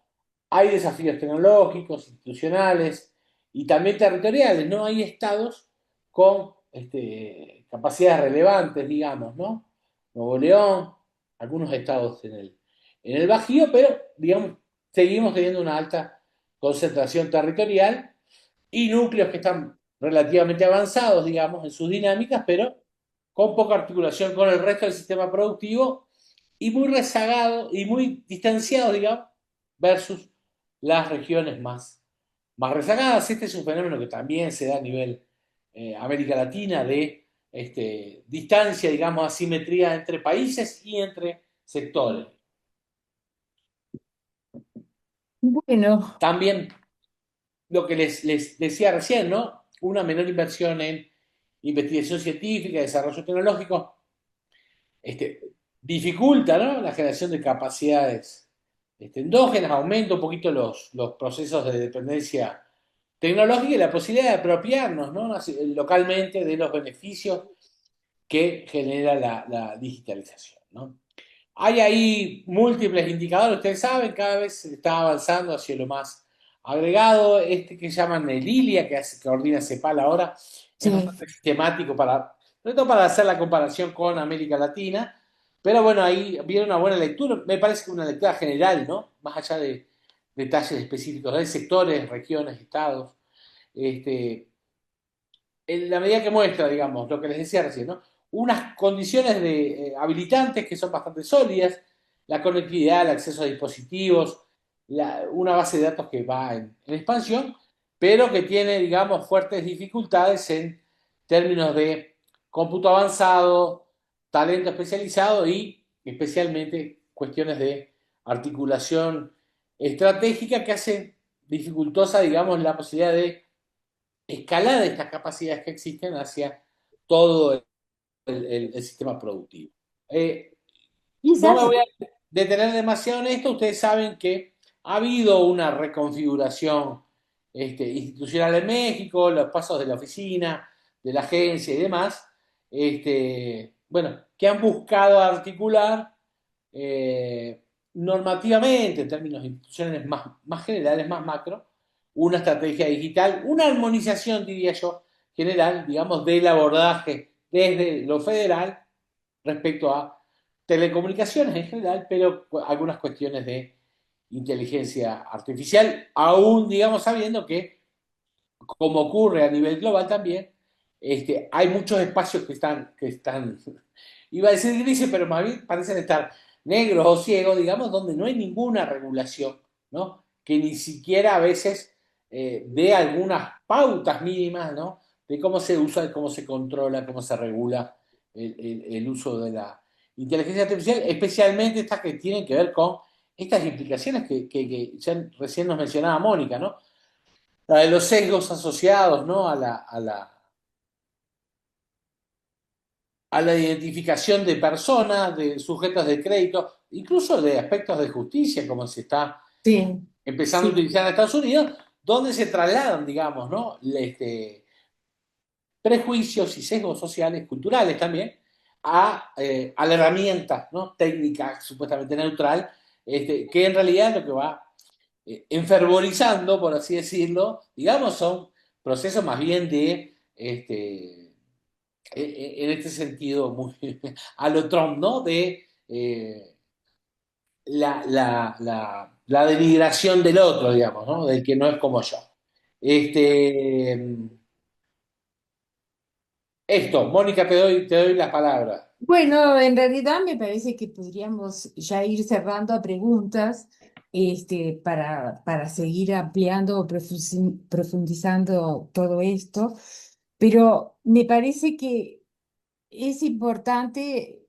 Hay desafíos tecnológicos, institucionales y también territoriales, ¿no? Hay estados con capacidades relevantes, digamos, ¿no? Nuevo León, algunos estados en el Bajío, pero, digamos, seguimos teniendo una alta concentración territorial y núcleos que están relativamente avanzados, digamos, en sus dinámicas, pero con poca articulación con el resto del sistema productivo y muy rezagado y muy distanciado, digamos, versus las regiones más rezagadas. Este es un fenómeno que también se da a nivel América Latina de distancia, digamos, asimetría entre países y entre sectores. Bueno, También lo que les decía recién, ¿no? Una menor inversión en investigación científica, desarrollo tecnológico, este, dificulta, ¿no? La generación de capacidades endógenas, aumenta un poquito los procesos de dependencia tecnológica y la posibilidad de apropiarnos, ¿no? Localmente de los beneficios que genera la digitalización, ¿no? Hay ahí múltiples indicadores, ustedes saben, cada vez se está avanzando hacia lo más agregado, que llaman el ILIA, que coordina CEPAL ahora, es sí. bastante sistemático sobre todo para hacer la comparación con América Latina, pero bueno, ahí viene una buena lectura, me parece que una lectura general, ¿no? Más allá de detalles específicos de sectores, regiones, estados, este, en la medida que muestra, digamos, lo que les decía recién, ¿no? Unas condiciones habilitantes que son bastante sólidas, la conectividad, el acceso a dispositivos, una base de datos que va en expansión, pero que tiene, digamos, fuertes dificultades en términos de cómputo avanzado, talento especializado y especialmente cuestiones de articulación estratégica que hacen dificultosa, digamos, la posibilidad de escalar estas capacidades que existen hacia todo el sistema productivo. No me Quizás, voy a detener demasiado en esto, ustedes saben que ha habido una reconfiguración institucional en México, los pasos de la oficina, de la agencia y demás, bueno, que han buscado articular eh, normativamente, en términos institucionales más generales, más macro, una estrategia digital, una armonización, diría yo, general, digamos, del abordaje desde lo federal respecto a telecomunicaciones en general, pero algunas cuestiones de inteligencia artificial, aún, digamos, sabiendo que, como ocurre a nivel global también, hay muchos espacios que están, iba a decir grises, pero más bien parecen estar negros o ciegos, digamos, donde no hay ninguna regulación, ¿no? Que ni siquiera a veces dé algunas pautas mínimas, ¿no? De cómo se usa, cómo se controla, cómo se regula el uso de la inteligencia artificial, especialmente estas que tienen que ver con estas implicaciones que ya recién nos mencionaba Mónica, ¿no? La de los sesgos asociados, ¿no? A la identificación de personas, de sujetos de crédito, incluso de aspectos de justicia, como se está sí, empezando a sí. utilizar en Estados Unidos, donde se trasladan, digamos, ¿no? Prejuicios y sesgos sociales, culturales también, a la herramienta, ¿no? Técnica supuestamente neutral, que en realidad lo que va enfervorizando, por así decirlo, digamos, son procesos más bien de en este sentido muy a lo Trump, ¿no? De la denigración del otro, digamos, ¿no? Del que no es como yo. Este, Mónica, te doy la palabra. Bueno, en realidad me parece que podríamos ya ir cerrando a preguntas para seguir ampliando o profundizando todo esto, pero me parece que es importante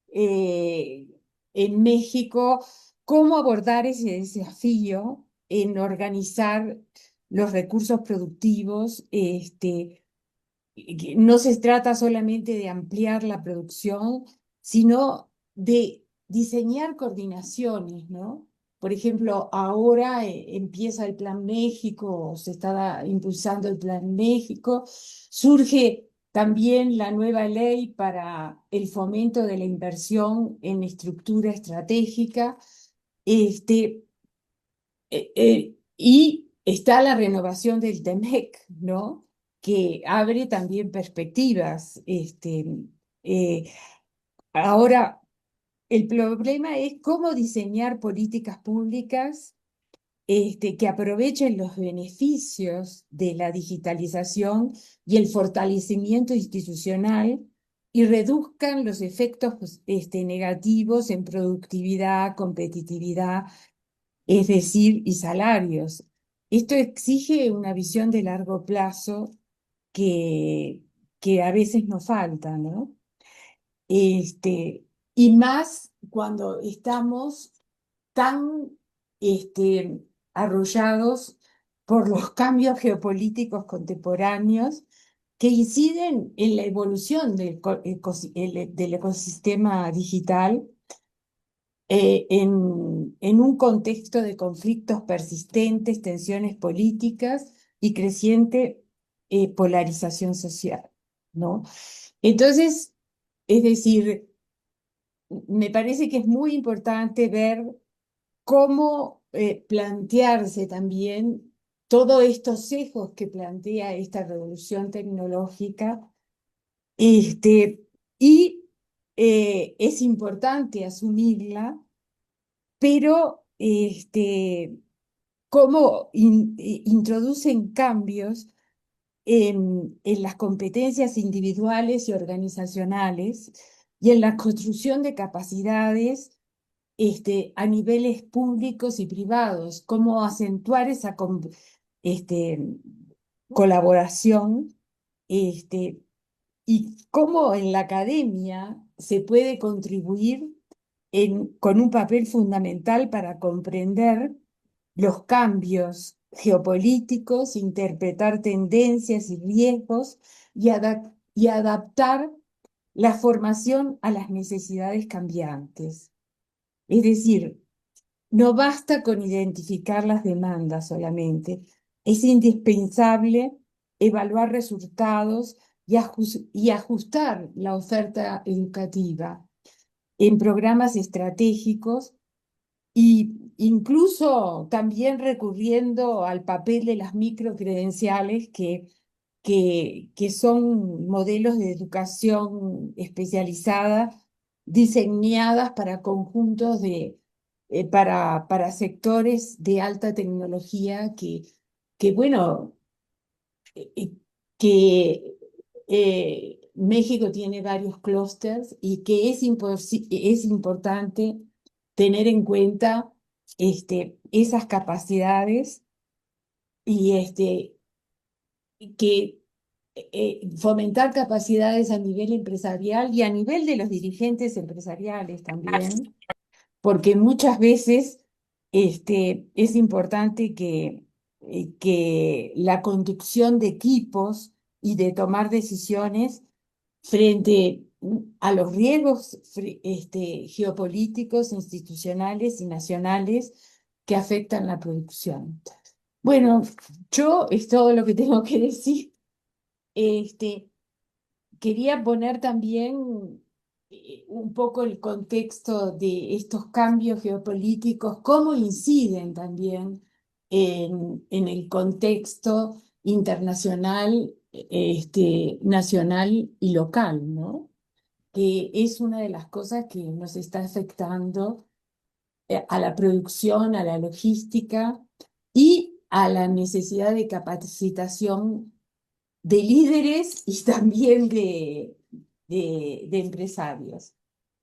eh, en México cómo abordar ese desafío en organizar los recursos productivos, que no se trata solamente de ampliar la producción, sino de diseñar coordinaciones, ¿no? Por ejemplo, ahora empieza el Plan México, o se está impulsando el Plan México, surge también la nueva ley para el fomento de la inversión en estructura estratégica, este, y está la renovación del TEMEC, ¿no? Que abre también perspectivas. Eh, Ahora, el problema es cómo diseñar políticas públicas que aprovechen los beneficios de la digitalización y el fortalecimiento institucional y reduzcan los efectos negativos en productividad, competitividad, es decir, y salarios. Esto exige una visión de largo plazo que, que a veces nos falta, ¿no? Y más cuando estamos tan arrollados por los cambios geopolíticos contemporáneos que inciden en la evolución del ecosistema digital en un contexto de conflictos persistentes, tensiones políticas y creciente polarización social, ¿no? Entonces, es decir, me parece que es muy importante ver cómo plantearse también todos estos sesgos que plantea esta revolución tecnológica, y es importante asumirla, pero cómo introducen cambios en las competencias individuales y organizacionales y en la construcción de capacidades a niveles públicos y privados, cómo acentuar esa este, colaboración, este, y cómo en la academia se puede contribuir con un papel fundamental para comprender los cambios geopolíticos, interpretar tendencias y riesgos y adaptar la formación a las necesidades cambiantes. Es decir, no basta con identificar las demandas solamente, es indispensable evaluar resultados y ajustar la oferta educativa en programas estratégicos y incluso también recurriendo al papel de las microcredenciales que son modelos de educación especializada diseñadas para conjuntos para sectores de alta tecnología bueno, eh, que México tiene varios clústeres y que es importante tener en cuenta esas capacidades y que fomentar capacidades a nivel empresarial y a nivel de los dirigentes empresariales también, porque muchas veces es importante que la conducción de equipos y de tomar decisiones frente a los riesgos geopolíticos, institucionales y nacionales que afectan la producción. Bueno, yo es todo lo que tengo que decir. Este, Quería poner también un poco el contexto de estos cambios geopolíticos, cómo inciden también en el contexto internacional, nacional y local, ¿no? Que es una de las cosas que nos está afectando a la producción, a la logística y a la necesidad de capacitación de líderes y también de empresarios.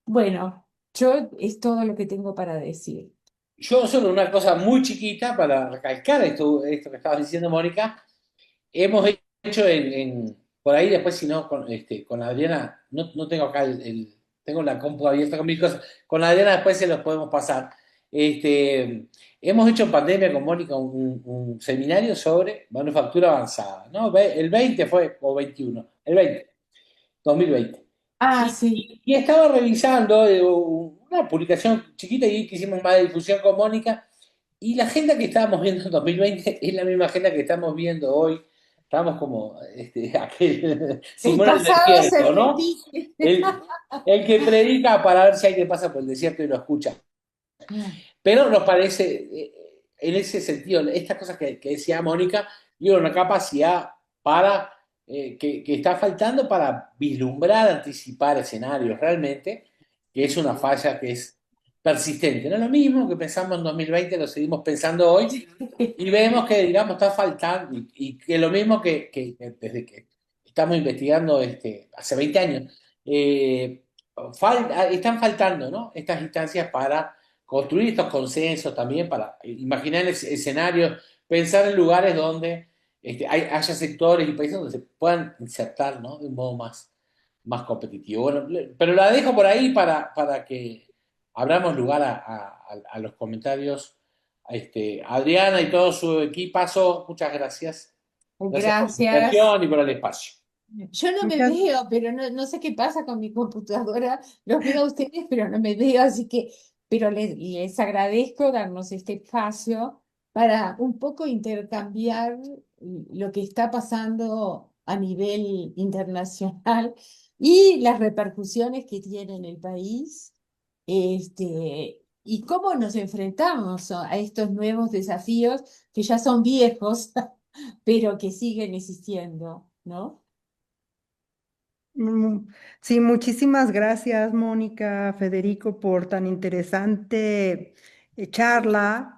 Bueno, yo es todo lo que tengo para decir. Yo solo una cosa muy chiquita para recalcar esto que estabas diciendo, Mónica. Hemos hecho por ahí después, si no, con Adriana, no tengo acá tengo la compu abierta con mil cosas. Con Adriana después se los podemos pasar. Hemos hecho en pandemia con Mónica un seminario sobre manufactura avanzada, ¿no? El 20 fue, o 21, el 20, 2020. Ah, Y, sí. y estaba revisando una publicación chiquita y que hicimos más de difusión con Mónica, y la agenda que estábamos viendo en 2020 es la misma agenda que estamos viendo hoy. Estamos como aquel El Simón el pasado se desierto, ¿no? repite. El que predica para ver si alguien pasa por el desierto y lo escucha. Pero nos parece, en ese sentido, estas cosas que decía Mónica, y una capacidad para que está faltando para vislumbrar, anticipar escenarios realmente, que es una falla que es persistente. No es lo mismo que pensamos en 2020, lo seguimos pensando hoy, y vemos que, digamos, está faltando, y que lo mismo que desde que estamos investigando hace 20 años, están faltando, ¿no? Estas instancias para construir estos consensos también, para imaginar escenarios, pensar en lugares donde haya sectores y países donde se puedan insertar, ¿no? De un modo más competitivo. Bueno, pero la dejo por ahí para que abramos lugar a los comentarios. Adriana y todo su equipazo, muchas gracias. Gracias por la Gracias. invitación y por el espacio. Yo no me Muchas, veo, pero no sé qué pasa con mi computadora. Los veo a ustedes, pero no me veo, así que, pero les agradezco darnos este espacio para un poco intercambiar lo que está pasando a nivel internacional y las repercusiones que tiene en el país, y cómo nos enfrentamos a estos nuevos desafíos que ya son viejos, pero que siguen existiendo, ¿no? mm, sí, muchísimas gracias, Mónica, Federico, por tan interesante charla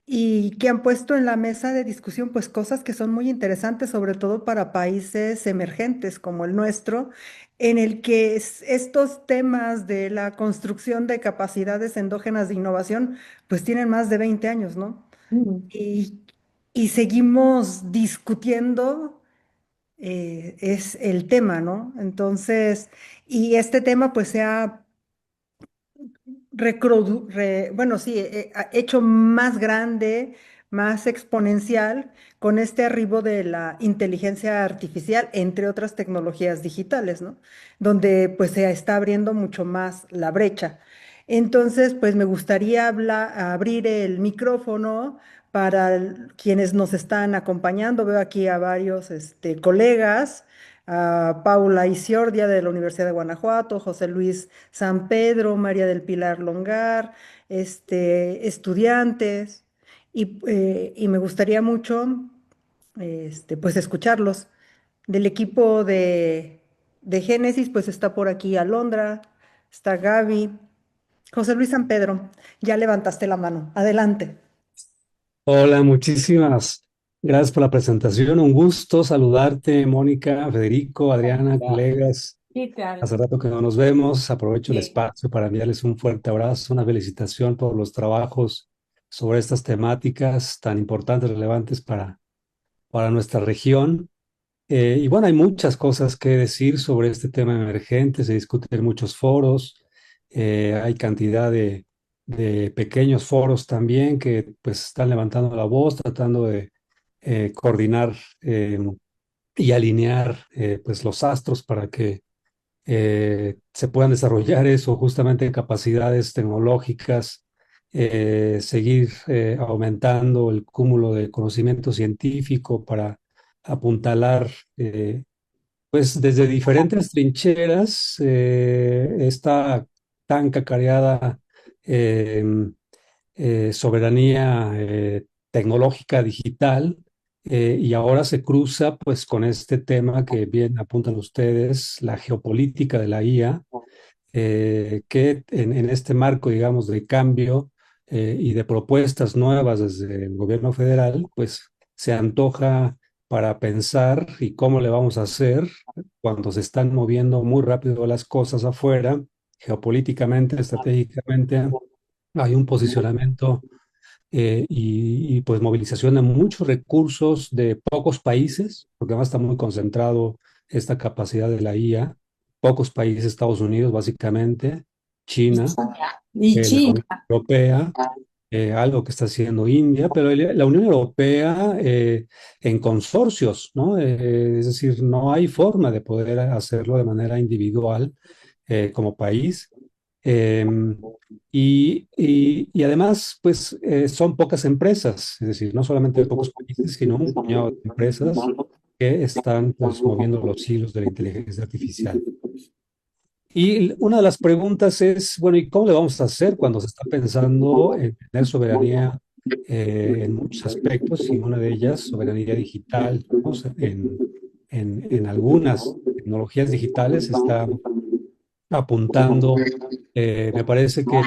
y que han puesto en la mesa de discusión pues cosas que son muy interesantes, sobre todo para países emergentes como el nuestro, en el que estos temas de la construcción de capacidades endógenas de innovación pues tienen más de 20 años, ¿no? Mm. Y, y seguimos discutiendo, es el tema, ¿no? Entonces, y este tema pues se ha bueno, sí, ha hecho más grande, más exponencial con este arribo de la inteligencia artificial, entre otras tecnologías digitales, ¿no? Donde pues se está abriendo mucho más la brecha. Entonces, pues me gustaría abrir el micrófono para quienes nos están acompañando. Veo aquí a varios colegas, a Paula Isiordia de la Universidad de Guanajuato, José Luis San Pedro, María del Pilar Longar, estudiantes, y me gustaría mucho pues escucharlos. Del equipo de Génesis, pues está por aquí Alondra, está Gaby, José Luis San Pedro, ya levantaste la mano. Adelante. Hola, muchísimas gracias por la presentación. Un gusto saludarte, Mónica, Federico, Adriana, colegas. ¿Qué tal? Hace rato que no nos vemos. Aprovecho el Sí. espacio para enviarles un fuerte abrazo, una felicitación por los trabajos sobre estas temáticas tan importantes, relevantes para nuestra región. Y bueno, hay muchas cosas que decir sobre este tema emergente, se discute en muchos foros, hay cantidad de pequeños foros también que pues están levantando la voz, tratando de coordinar y alinear pues los astros para que se puedan desarrollar eso, justamente capacidades tecnológicas, seguir aumentando el cúmulo de conocimiento científico para apuntalar pues desde diferentes trincheras esta tan cacareada eh, soberanía tecnológica digital, y ahora se cruza pues con este tema que bien apuntan ustedes, la geopolítica de la IA, que en este marco, digamos, de cambio, y de propuestas nuevas desde el gobierno federal, pues se antoja para pensar y cómo le vamos a hacer cuando se están moviendo muy rápido las cosas afuera, geopolíticamente, estratégicamente. Hay un posicionamiento pues movilización de muchos recursos de pocos países, porque además está muy concentrado esta capacidad de la IA, pocos países, Estados Unidos básicamente, China, Y la China, Unión Europea, algo que está haciendo India, pero la Unión Europea en consorcios, ¿no? Es decir, no hay forma de poder hacerlo de manera individual como país. Em, y además, pues son pocas empresas, es decir, no solamente pocos países, sino un puñado de empresas que están pues moviendo los hilos de la inteligencia artificial. Y una de las preguntas es, bueno, ¿y cómo le vamos a hacer cuando se está pensando en tener soberanía en muchos aspectos? Y una de ellas, soberanía digital, ¿no? O sea, en algunas tecnologías digitales está apuntando, me parece que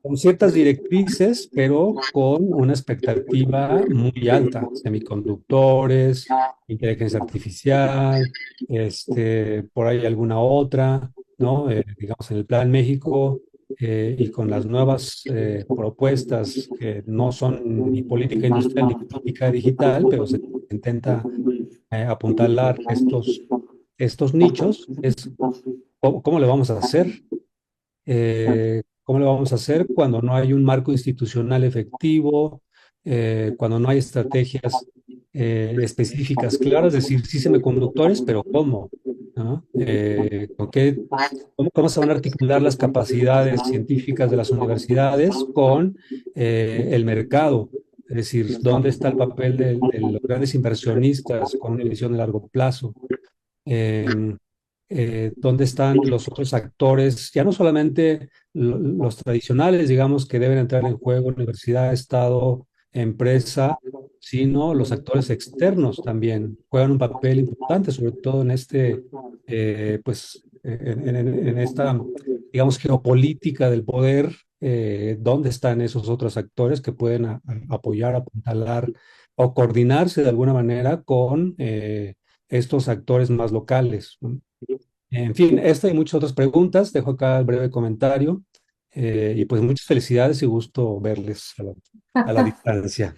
con ciertas directrices, pero con una expectativa muy alta, semiconductores, inteligencia artificial, por ahí alguna otra, ¿no? Digamos, en el Plan México y con las nuevas propuestas que no son ni política industrial ni política digital, pero se intenta apuntalar estos nichos, es cómo le vamos a hacer. ¿Cómo lo vamos a hacer cuando no hay un marco institucional efectivo, cuando no hay estrategias específicas claras? Es decir, sí semiconductores, pero ¿cómo? ¿No? ¿Cómo se van a articular las capacidades científicas de las universidades con el mercado? Es decir, ¿dónde está el papel de los grandes inversionistas con una visión de largo plazo? Em, Dónde están los otros actores, ya no solamente los tradicionales, digamos, que deben entrar en juego, universidad, Estado, empresa, sino los actores externos también juegan un papel importante, sobre todo en en esta, digamos, geopolítica del poder, dónde están esos otros actores que pueden apoyar, apuntalar o coordinarse de alguna manera con estos actores más locales, ¿no? En fin, esta y muchas otras preguntas. Dejo acá el breve comentario y pues muchas felicidades y gusto verles a la distancia.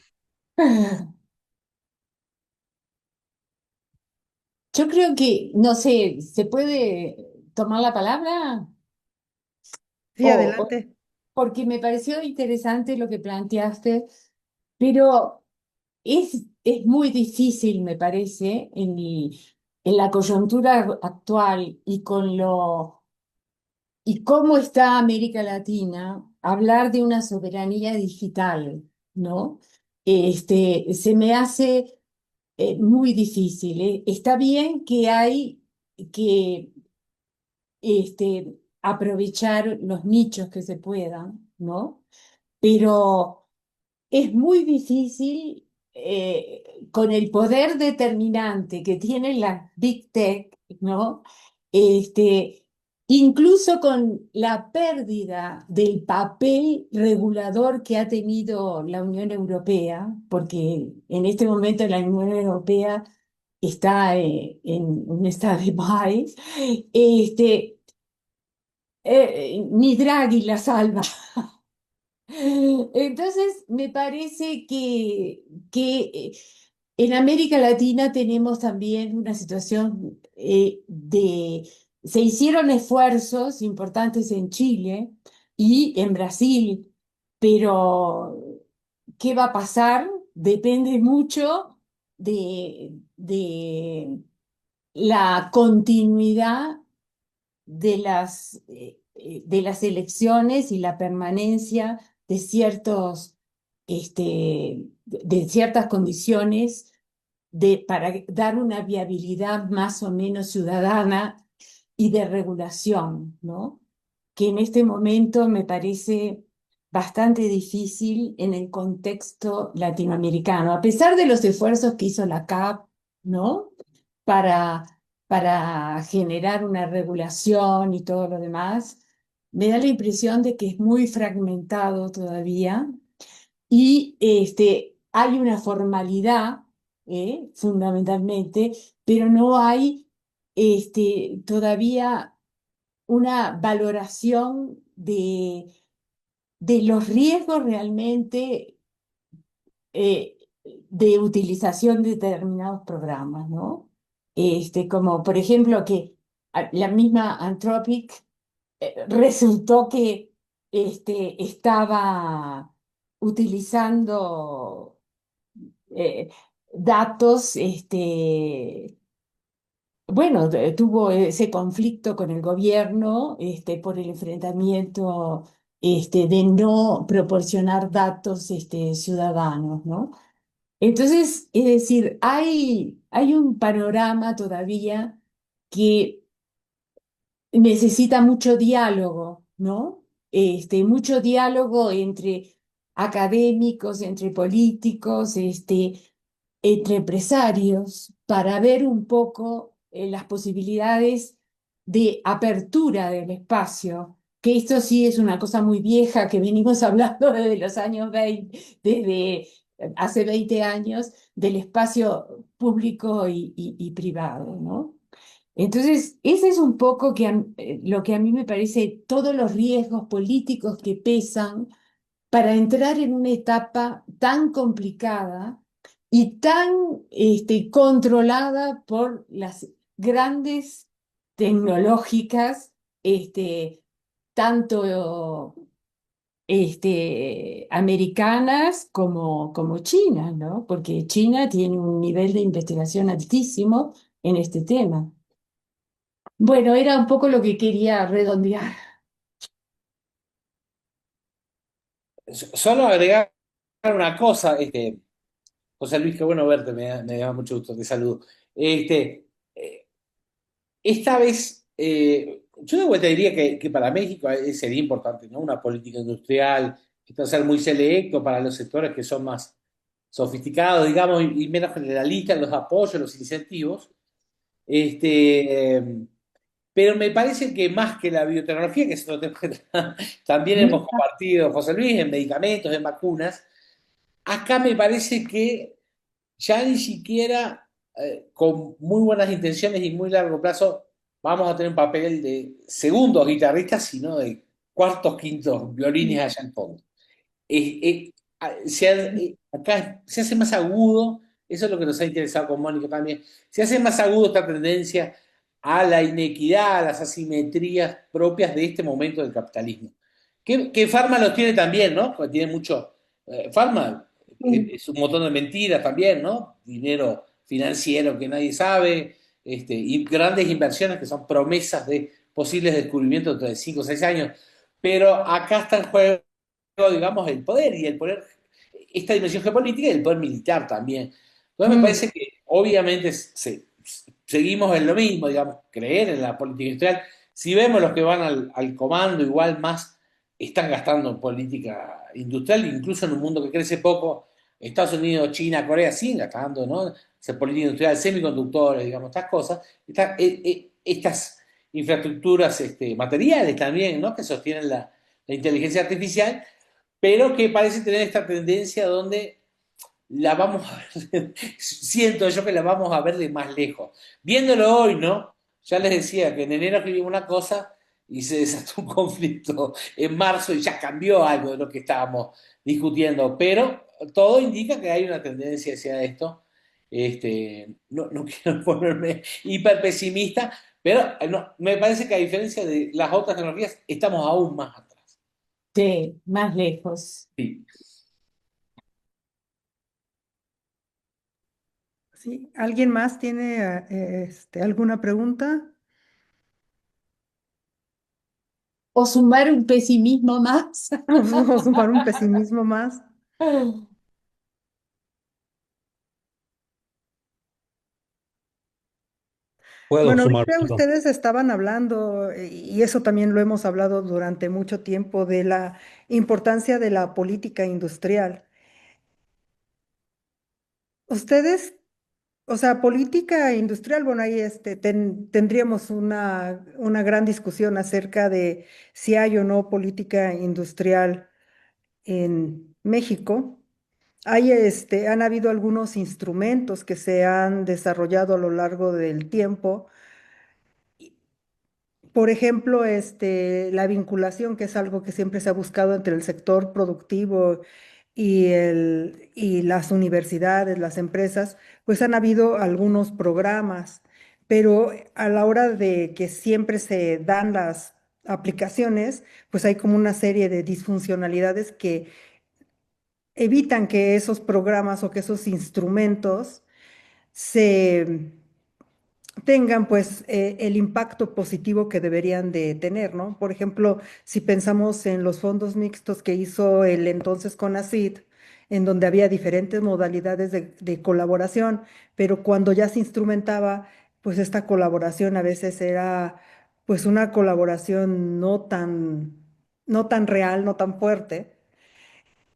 yo creo que, no sé, ¿se puede tomar la palabra? Sí, O adelante. porque me pareció interesante lo que planteaste, pero es muy difícil, me parece, en la coyuntura actual y con y cómo está América Latina, hablar de una soberanía digital, ¿no? Se me hace muy difícil. Está bien que hay que aprovechar los nichos que se puedan, ¿no? Pero es muy difícil con el poder determinante que tienen las Big Tech, ¿no? Este, incluso con la pérdida del papel regulador que ha tenido la Unión Europea, porque en este momento la Unión Europea está en un stand-by, ni Draghi la salva. Entonces, me parece que en América Latina tenemos también una situación se hicieron esfuerzos importantes en Chile y en Brasil, pero ¿qué va a pasar? Depende mucho de la continuidad de las elecciones y la permanencia de de ciertas condiciones para dar una viabilidad más o menos ciudadana y de regulación, ¿no? Que en este momento me parece bastante difícil en el contexto latinoamericano, a pesar de los esfuerzos que hizo la CAP, ¿no? Para, para generar una regulación y todo lo demás. me da la impresión de que es muy fragmentado todavía y hay una formalidad, fundamentalmente, pero no hay todavía una valoración de los riesgos realmente eh, de utilización de determinados programas, ¿no? Como por ejemplo que la misma Anthropic resultó que estaba utilizando eh, datos, bueno, tuvo ese conflicto con el gobierno por el enfrentamiento de no proporcionar datos ciudadanos, ¿no? Entonces, es decir, hay un panorama todavía que necesita mucho diálogo, ¿no? Mucho diálogo entre académicos, entre políticos, entre empresarios, para ver un poco las posibilidades de apertura del espacio, que esto sí es una cosa muy vieja que venimos hablando desde los años 20, desde hace 20 años, del espacio público y privado, ¿no? Entonces, ese es un poco lo que a mí me parece todos los riesgos políticos que pesan para entrar en una etapa tan complicada y tan controlada por las grandes tecnológicas, tanto americanas como chinas, ¿no? Porque China tiene un nivel de investigación altísimo en este tema. Bueno, era un poco lo que quería redondear. Solo agregar una cosa, José Luis, qué bueno verte, me da mucho gusto, te saludo. Eh, esta vez, yo de vuelta diría que para México sería importante, ¿no? Una política industrial, esto ser muy selecto para los sectores que son más sofisticados, digamos, y menos generalistas, los apoyos, los incentivos. Este, pero me parece que más que la biotecnología, que es otro tema que también hemos compartido, José Luis, en medicamentos, en vacunas, acá me parece que ya ni siquiera con muy buenas intenciones y muy largo plazo vamos a tener un papel de segundos guitarristas, sino de cuartos, quintos violines allá en fondo. Acá se hace más agudo, eso es lo que nos ha interesado con Mónica también, se hace más agudo esta tendencia a la inequidad, a las asimetrías propias de este momento del capitalismo. Que Pharma los tiene también, ¿no? Porque tiene mucho. Pharma es un montón de mentiras también, ¿no? Dinero financiero que nadie sabe, y grandes inversiones que son promesas de posibles descubrimientos dentro de 5 o 6 años. Pero acá está en juego, digamos, el poder y el poder, esta dimensión geopolítica y el poder militar también. Entonces me Mm, parece que obviamente seguimos en lo mismo, digamos, creer en la política industrial. Si vemos los que van al comando, igual más están gastando en política industrial, incluso en un mundo que crece poco, Estados Unidos, China, Corea siguen gastando, ¿no? Hacer política industrial, semiconductores, digamos, estas cosas, estas infraestructuras materiales también, ¿no? Que sostienen la inteligencia artificial, pero que parece tener esta tendencia donde la vamos a ver, siento yo que la vamos a ver de más lejos. Viéndolo hoy, ¿no? Ya les decía que en enero escribimos una cosa y se desató un conflicto en marzo y ya cambió algo de lo que estábamos discutiendo, pero todo indica que hay una tendencia hacia esto. No quiero ponerme hiper pesimista, pero me parece que a diferencia de las otras tecnologías, estamos aún más atrás. sí, más lejos. Sí. ¿Sí? ¿Alguien más tiene alguna pregunta? O sumar un pesimismo más. O sumar un pesimismo más. Puedo Bueno, sumar, ahorita perdón. ustedes estaban hablando, y eso también lo hemos hablado durante mucho tiempo, de la importancia de la política industrial. ¿Ustedes O sea, política industrial, bueno, ahí tendríamos una gran discusión acerca de si hay o no política industrial en México. Han habido algunos instrumentos que se han desarrollado a lo largo del tiempo. Por ejemplo, la vinculación, que es algo que siempre se ha buscado entre el sector productivo y las universidades, las empresas, pues han habido algunos programas, pero a la hora de que siempre se dan las aplicaciones, pues hay como una serie de disfuncionalidades que evitan que esos programas o que esos instrumentos se tengan pues el impacto positivo que deberían de tener, ¿no? Por ejemplo, si pensamos en los fondos mixtos que hizo el entonces CONACYT, en donde había diferentes modalidades de colaboración, pero cuando ya se instrumentaba, pues esta colaboración a veces era pues una colaboración no tan real, no tan fuerte.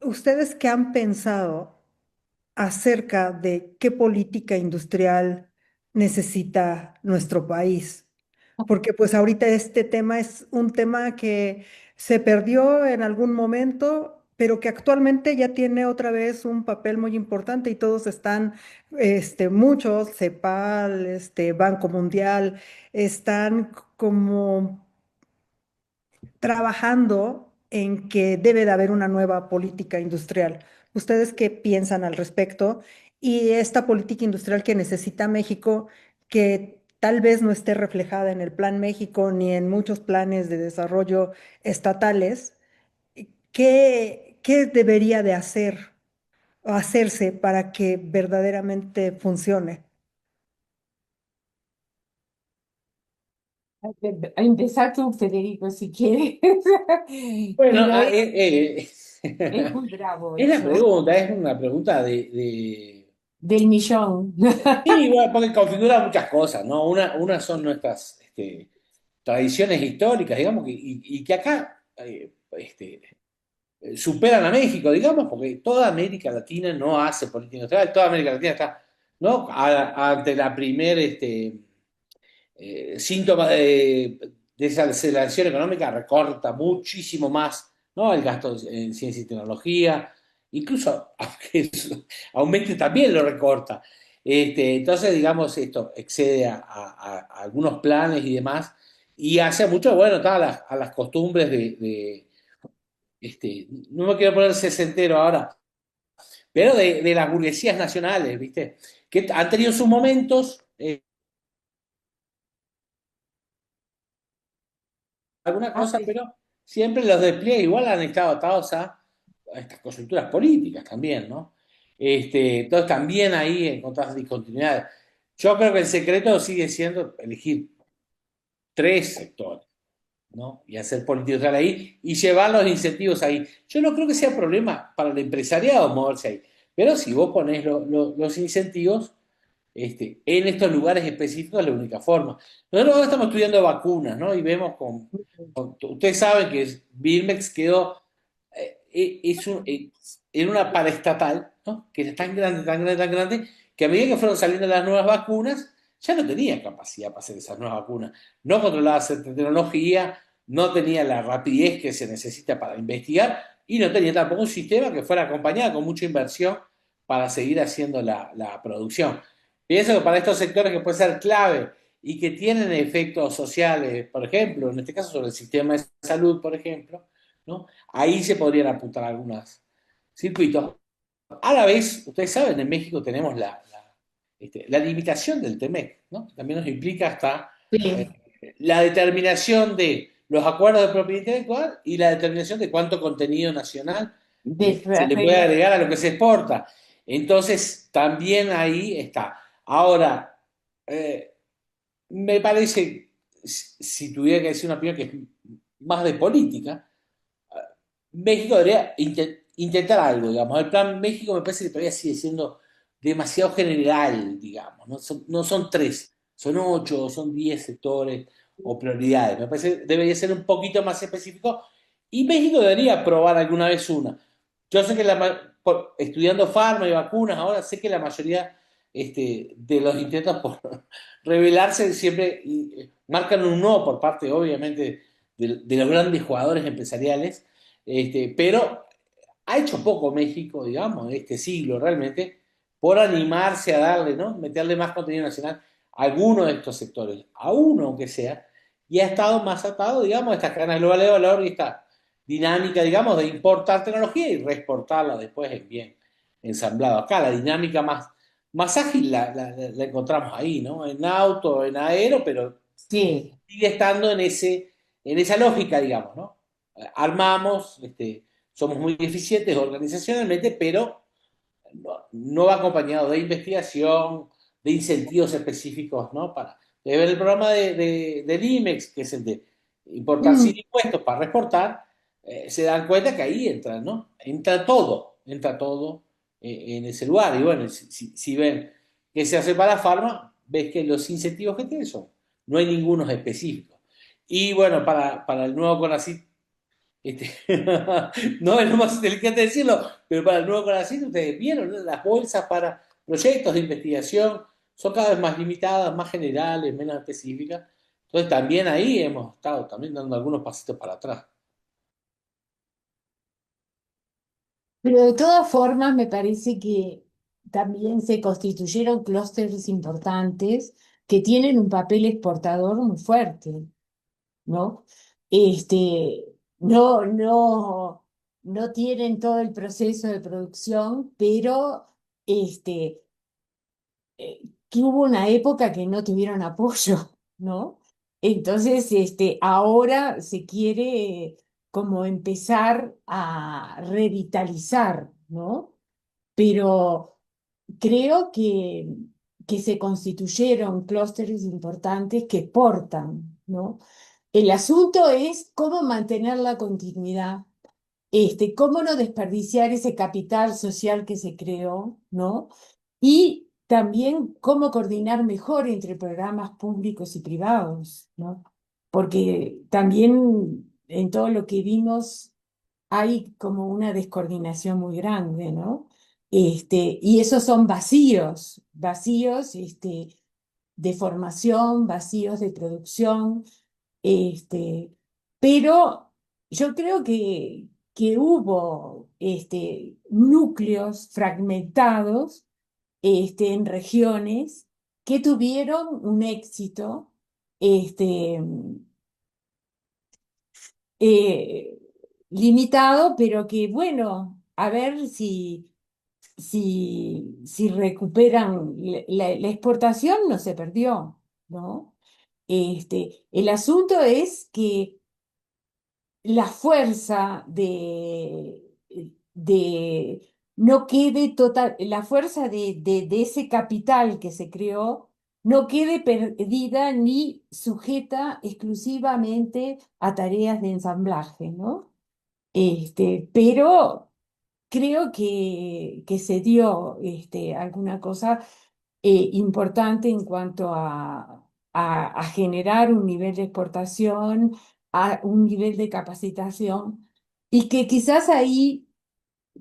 ¿Ustedes qué han pensado acerca de qué política industrial necesita nuestro país? Porque pues ahorita este tema es un tema que se perdió en algún momento, pero que actualmente ya tiene otra vez un papel muy importante y todos están, muchos, CEPAL, Banco Mundial, están como trabajando en que debe de haber una nueva política industrial. ¿Ustedes qué piensan al respecto? Y esta política industrial que necesita México, que tal vez no esté reflejada en el Plan México ni en muchos planes de desarrollo estatales, ¿qué debería de hacer o hacerse para que verdaderamente funcione? A empezar tú, Federico, si quieres. Bueno, Pero es muy bravo eso, es una pregunta del millón. Sí, bueno, porque configura muchas cosas, ¿no? Una son nuestras tradiciones históricas, digamos, y que acá superan a México, digamos, porque toda América Latina no hace política industrial, toda América Latina está, ¿no? Ante la primer síntoma de desaceleración económica, recorta muchísimo más, ¿no? El gasto en ciencia y tecnología, incluso aunque eso aumente también lo recorta. Entonces, digamos, esto excede a algunos planes y demás, y hace mucho, bueno, está a las costumbres no me quiero poner sesentero ahora, pero de las burguesías nacionales, ¿viste? Que han tenido sus momentos, alguna Ah, cosa, pero siempre los despliegues igual han estado atados a estas coyunturas políticas también, ¿no? Entonces también ahí encontrás discontinuidades. Yo creo que el secreto sigue siendo elegir tres sectores, ¿no? Y hacer política industrial ahí y llevar los incentivos ahí. Yo no creo que sea problema para el empresariado moverse ahí, pero si vos ponés los incentivos en estos lugares específicos es la única forma. Nosotros ahora estamos estudiando vacunas, ¿no? Y vemos ustedes saben que Birmex quedó, en una paraestatal, ¿no? Que es tan grande, tan grande, tan grande, que a medida que fueron saliendo las nuevas vacunas, ya no tenía capacidad para hacer esas nuevas vacunas. No controlaba cierta tecnología, no tenía la rapidez que se necesita para investigar y no tenía tampoco un sistema que fuera acompañado con mucha inversión para seguir haciendo la producción. Pienso que para estos sectores que pueden ser clave y que tienen efectos sociales, por ejemplo, en este caso sobre el sistema de salud, por ejemplo, ¿no? Ahí se podrían apuntar algunos circuitos. A la vez, ustedes saben, en México tenemos la limitación del TEMEC, ¿no? También nos implica hasta eh, sí, la determinación de los acuerdos de propiedad intelectual y la determinación de cuánto contenido nacional de se le puede reglas. agregar a lo que se exporta. Entonces, también ahí está. Ahora, eh, me parece, si tuviera que decir una opinión que es más de política, México debería intentar algo, digamos. El plan México me parece que todavía sigue siendo demasiado general, digamos. No son tres, son ocho, son 10 sectores o prioridades. Me parece que debería ser un poquito más específico y México debería probar alguna vez una. Yo sé que estudiando farma y vacunas, ahora sé que la mayoría de los intentos por revelarse siempre marcan un no por parte, obviamente, de los grandes jugadores empresariales, pero ha hecho poco México, digamos, en este siglo realmente, por animarse a darle, ¿no? Meterle más contenido nacional a alguno de estos sectores, a uno aunque sea, y ha estado más atado, digamos, a esta cadena global de valor y esta dinámica, digamos, de importar tecnología y reexportarla después en bien ensamblado. Acá la dinámica más ágil la encontramos ahí, ¿no? En auto, en aero, pero Sí. sigue estando en esa lógica, digamos, ¿no? Armamos, somos muy eficientes organizacionalmente, pero no va acompañado de investigación, de incentivos específicos, ¿no? Para ver el programa del IMEX, que es el de importar sin Mm. impuestos para reportar, se dan cuenta que ahí entra, ¿no? Entra todo en ese lugar. Y bueno, si ven que se hace para farma, ves que los incentivos que tienen no hay ningunos específicos. Y bueno, para el nuevo CONACYT, este, no es lo más inteligente decirlo, pero para el nuevo CONACYT, ustedes vieron, ¿no? Las bolsas para proyectos de investigación son cada vez más limitadas, más generales, menos específicas. Entonces también ahí hemos estado también dando algunos pasitos para atrás. Pero de todas formas, me parece que también se constituyeron clústeres importantes que tienen un papel exportador muy fuerte, ¿no? Este, no, no, no tienen todo el proceso de producción, pero este, que hubo una época que no tuvieron apoyo, ¿no? Entonces, ahora se quiere como empezar a revitalizar, ¿no? Pero creo que se constituyeron clústeres importantes que portan, ¿no? El asunto es cómo mantener la continuidad, cómo no desperdiciar ese capital social que se creó, ¿no? Y también cómo coordinar mejor entre programas públicos y privados, ¿no? Porque también en todo lo que vimos hay como una descoordinación muy grande, ¿no? Y esos son vacíos, vacíos, de formación, vacíos de producción, este, pero yo creo que hubo, núcleos fragmentados, en regiones que tuvieron un éxito, este, eh, limitado, pero que bueno, a ver si recuperan la exportación, no se perdió, ¿no? El asunto es que la fuerza de no quede total, la fuerza de ese capital que se creó no quede perdida ni sujeta exclusivamente a tareas de ensamblaje, ¿no? Pero creo que se dio, alguna cosa importante en cuanto a generar un nivel de exportación, a un nivel de capacitación, y que quizás ahí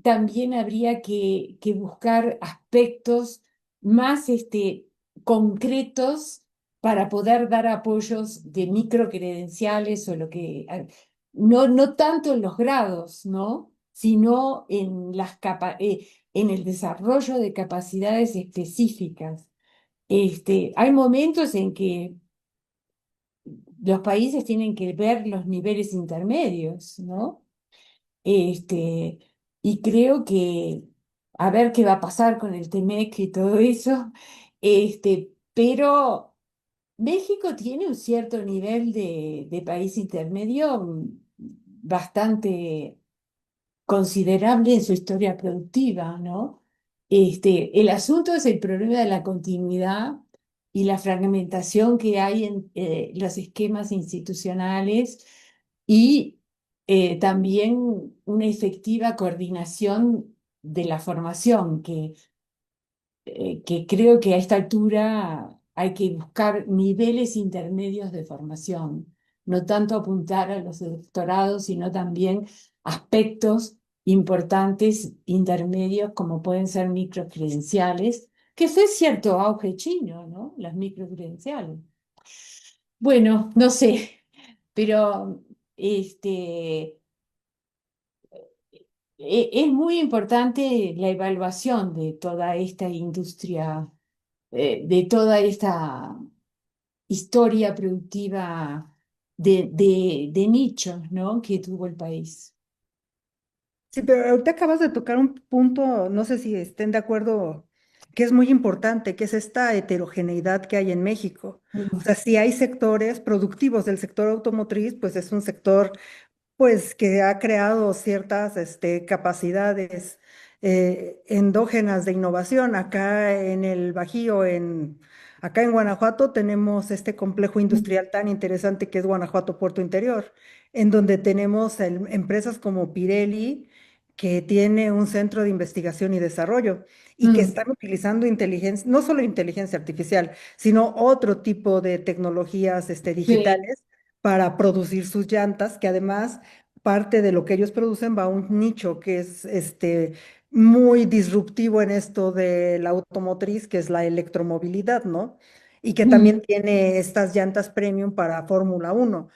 también habría que buscar aspectos más, concretos para poder dar apoyos de microcredenciales o lo que, no tanto en los grados, ¿no? Sino en en el desarrollo de capacidades específicas. Hay momentos en que los países tienen que ver los niveles intermedios, ¿no? Este, y creo que a ver qué va a pasar con el TEMEC y todo eso, pero México tiene un cierto nivel de país intermedio, bastante considerable en su historia productiva, ¿no? El asunto es el problema de la continuidad y la fragmentación que hay en los esquemas institucionales y también una efectiva coordinación de la formación, que creo que a esta altura hay que buscar niveles intermedios de formación, no tanto apuntar a los doctorados, sino también aspectos importantes intermedios como pueden ser microcredenciales, que fue cierto auge chino, ¿no? Las microcredenciales. Bueno, no sé, pero es muy importante la evaluación de toda esta industria, de toda esta historia productiva de nichos, ¿no? Que tuvo el país. Sí, pero ahorita acabas de tocar un punto, no sé si estén de acuerdo, que es muy importante, que es esta heterogeneidad que hay en México. O Mm, sea, si hay sectores productivos del sector automotriz, pues es un sector pues que ha creado ciertas capacidades endógenas de innovación. Acá en el Bajío, acá en Guanajuato, tenemos este complejo mm, industrial tan interesante que es Guanajuato Puerto Interior, en donde tenemos empresas como Pirelli, que tiene un centro de investigación y desarrollo y que mm, están utilizando inteligencia, no solo inteligencia artificial, sino otro tipo de tecnologías sí, digitales para producir sus llantas, que además parte de lo que ellos producen va a un nicho que es muy disruptivo en esto de la automotriz, que es la electromovilidad, ¿no? Y que mm, también tiene estas llantas premium para Fórmula 1.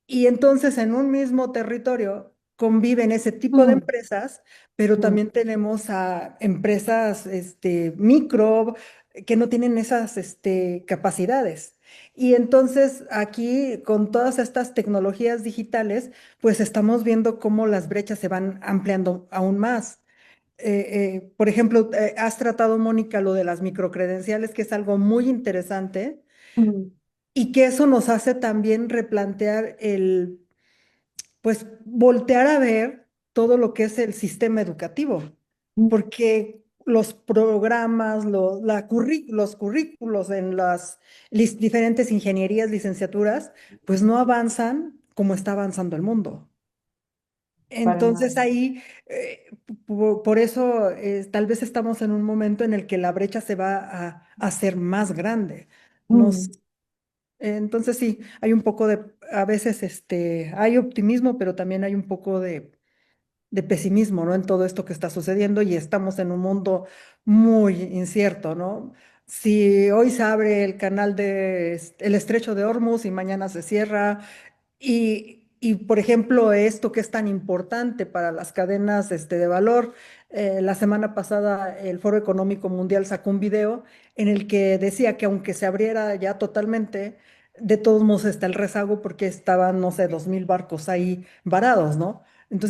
Y entonces en un mismo territorio conviven ese tipo de mm, empresas, pero mm, también tenemos a empresas micro que no tienen esas capacidades. Y entonces aquí con todas estas tecnologías digitales, pues estamos viendo cómo las brechas se van ampliando aún más. Por ejemplo, has tratado, Mónica, lo de las microcredenciales, que es algo muy interesante mm, y que eso nos hace también replantear pues voltear a ver todo lo que es el sistema educativo, mm, porque los programas, los currículos en las diferentes ingenierías, licenciaturas, pues no avanzan como está avanzando el mundo. para nada. Entonces ahí, por eso tal vez estamos en un momento en el que la brecha se va a hacer más grande. Nos, Mm, entonces sí, hay un poco a veces hay optimismo, pero también hay un poco de pesimismo, ¿no? En todo esto que está sucediendo y estamos en un mundo muy incierto, ¿no? Si hoy se abre el canal el estrecho de Hormuz y mañana se cierra, por ejemplo, esto que es tan importante para las cadenas de valor, la semana pasada el Foro Económico Mundial sacó un video en el que decía que aunque se abriera ya totalmente, de todos modos está el rezago porque estaban, no sé, 2.000 barcos ahí varados, ¿no?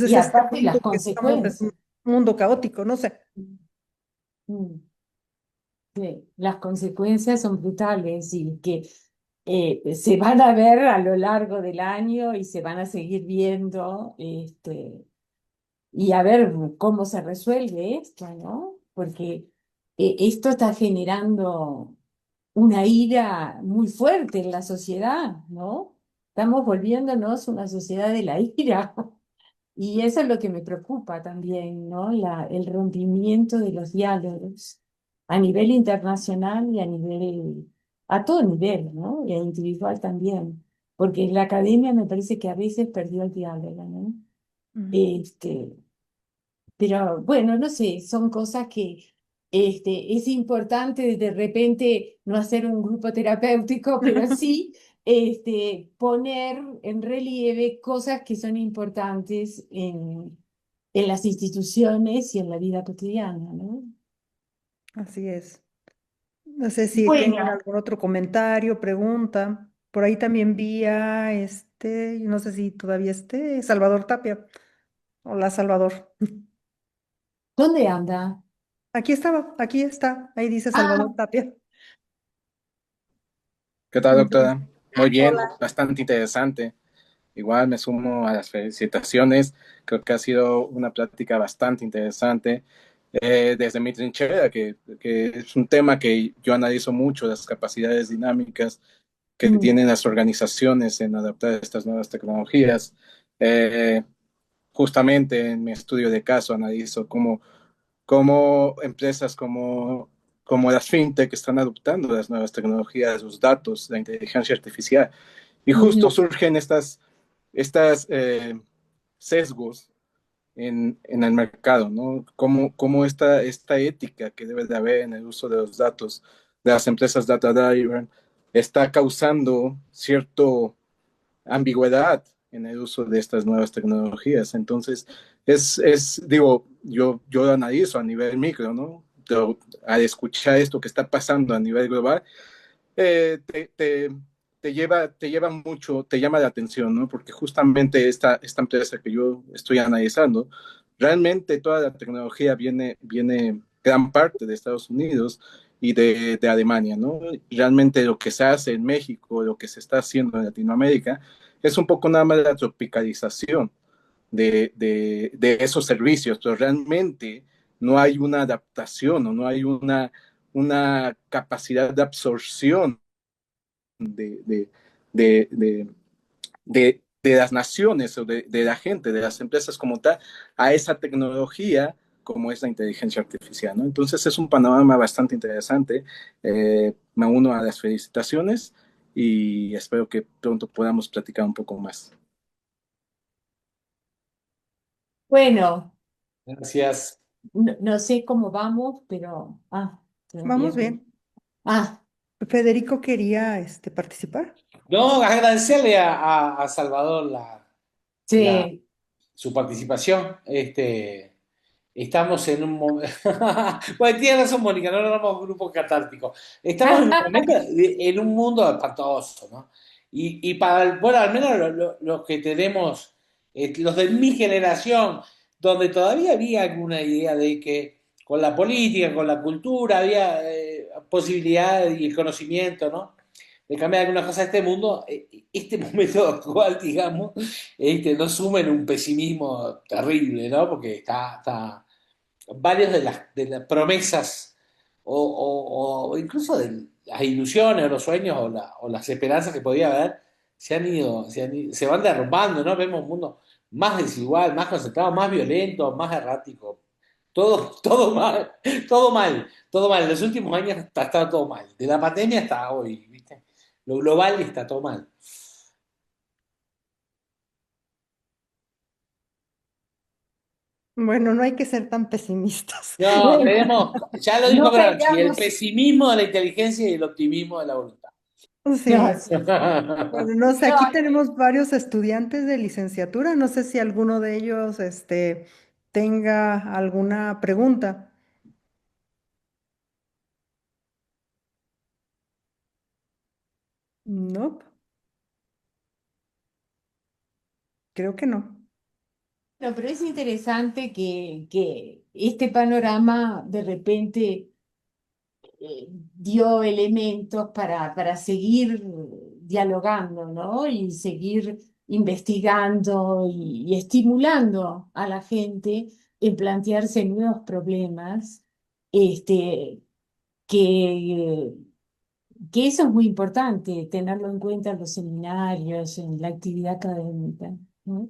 y Entonces, este aparte las mundo que estamos es un consecuencias. mundo caótico, no sé. Mm, sí, las consecuencias son brutales y que se van a ver a lo largo del año y se van a seguir viendo, y a ver cómo se resuelve esto, ¿no? Porque esto está generando una ira muy fuerte en la sociedad, ¿no? Estamos volviéndonos una sociedad de la ira. Y eso es lo que me preocupa también, ¿no? El rompimiento de los diálogos a nivel internacional y a todo nivel, ¿no? Y a individual también. Porque la academia me parece que a veces perdió el diálogo, ¿no? Mm. Este, pero bueno, no sé, son cosas que es importante de repente no hacer un grupo terapéutico, pero sí poner en relieve cosas que son importantes en las instituciones y en la vida cotidiana, ¿no? Así es. No sé si tengan Bueno, algún otro comentario, pregunta. Por ahí también vi a no sé si todavía Salvador Tapia. Hola, Salvador. ¿dónde anda? Aquí estaba, aquí está. Ahí dice Salvador Ah, Tapia. ¿Qué tal, Entonces, doctora? Muy bien, hola. bastante interesante. Igual me sumo a las felicitaciones. Creo que ha sido una plática bastante interesante. Desde mi trinchera, que es un tema que yo analizo mucho, las capacidades dinámicas que Mm, tienen las organizaciones en adaptar estas nuevas tecnologías. Eh, Justamente en mi estudio de caso analizo cómo empresas como las fintech están adoptando las nuevas tecnologías, los datos, la inteligencia artificial. Y justo ujú, surgen estas sesgos en el mercado, ¿no? Cómo esta ética que debe de haber en el uso de los datos de las empresas data driven está causando cierto ambigüedad en el uso de estas nuevas tecnologías. Entonces, digo, yo lo analizo a nivel micro, ¿no? Pero al escuchar esto que está pasando a nivel global, eh, te, te, te lleva mucho, te llama la atención, ¿no? Porque justamente esta empresa que yo estoy analizando, realmente toda la tecnología viene gran parte de Estados Unidos y de Alemania, ¿no? Realmente lo que se hace en México, lo que se está haciendo en Latinoamérica, es un poco nada más la tropicalización de esos servicios, pero realmente no hay una adaptación o no hay una capacidad de absorción de, de, de, de, de las naciones o de la gente, de las empresas como tal, a esa tecnología como es la inteligencia artificial, ¿no? Entonces es un panorama bastante interesante. Me uno a las felicitaciones y espero que pronto podamos platicar un poco más. Bueno, Gracias. no sé cómo vamos, pero todavía Vamos bien. Ah, Federico quería participar. No, agradecerle a Salvador la, sí. su participación. Estamos en un momento. Bueno, tiene razón, Mónica, no nos vamos a un grupo catártico. Estamos en un momento, en un mundo espantoso, ¿no? Y para, bueno, al menos los que tenemos, los de mi generación, donde todavía había alguna idea de que con la política, con la cultura, había posibilidad y el conocimiento, ¿no? De cambiar algunas cosas de este mundo, este momento actual, digamos, nos suma en un pesimismo terrible, ¿no? Porque está varias de las promesas o incluso de las ilusiones o los sueños o las esperanzas que podía haber se van derrumbando, ¿no? Vemos un mundo más desigual, más concentrado, más violento, más errático. Todo mal, todo mal, todo mal. En los últimos años está todo mal. De la pandemia hasta hoy, ¿viste? Lo global está todo mal. Bueno, no hay que ser tan pesimistas. No, Bueno, tenemos, ya lo dijo no Gramsci, el caigamos. pesimismo de la inteligencia y el optimismo de la voluntad. Sí. Sí. Bueno, no sé, No, aquí tenemos varios estudiantes de licenciatura. No sé si alguno de ellos tenga alguna pregunta. No, creo que no. no, pero es interesante que este panorama de repente dio elementos para seguir dialogando, ¿no? Y seguir investigando y estimulando a la gente en plantearse nuevos problemas, este, que, que eso es muy importante, tenerlo en cuenta en los seminarios, en la actividad académica, ¿no?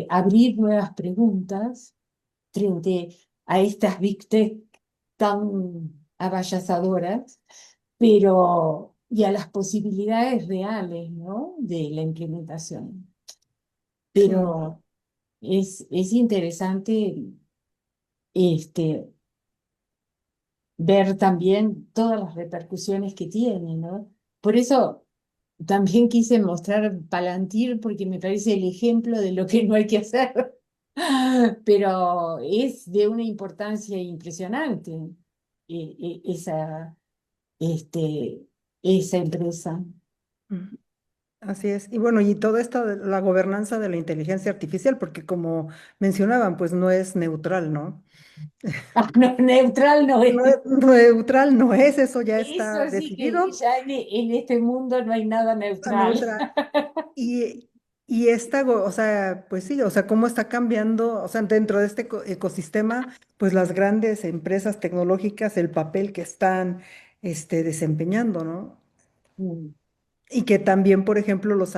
Abrir nuevas preguntas frente a estas big tech tan avasalladoras, pero y a las posibilidades reales, ¿no? De la implementación. Sí. Pero es interesante este, ver también todas las repercusiones que tiene, ¿no? Por eso también quise mostrar Palantir porque me parece el ejemplo de lo que no hay que hacer, pero es de una importancia impresionante esa, este, esa empresa. Mm, así es. Y bueno, y todo esto de la gobernanza de la inteligencia artificial, porque como mencionaban, pues no es neutral, ¿no? Ah, no, neutral no es. Neutral no es, eso ya está Eso sí que decidido. ya en este mundo no hay nada neutral. Neutral. Y, o sea, pues sí, o sea, cómo está cambiando, o sea, dentro de este ecosistema, pues las grandes empresas tecnológicas, el papel que están desempeñando, ¿no? Mm. Y que también, por ejemplo, los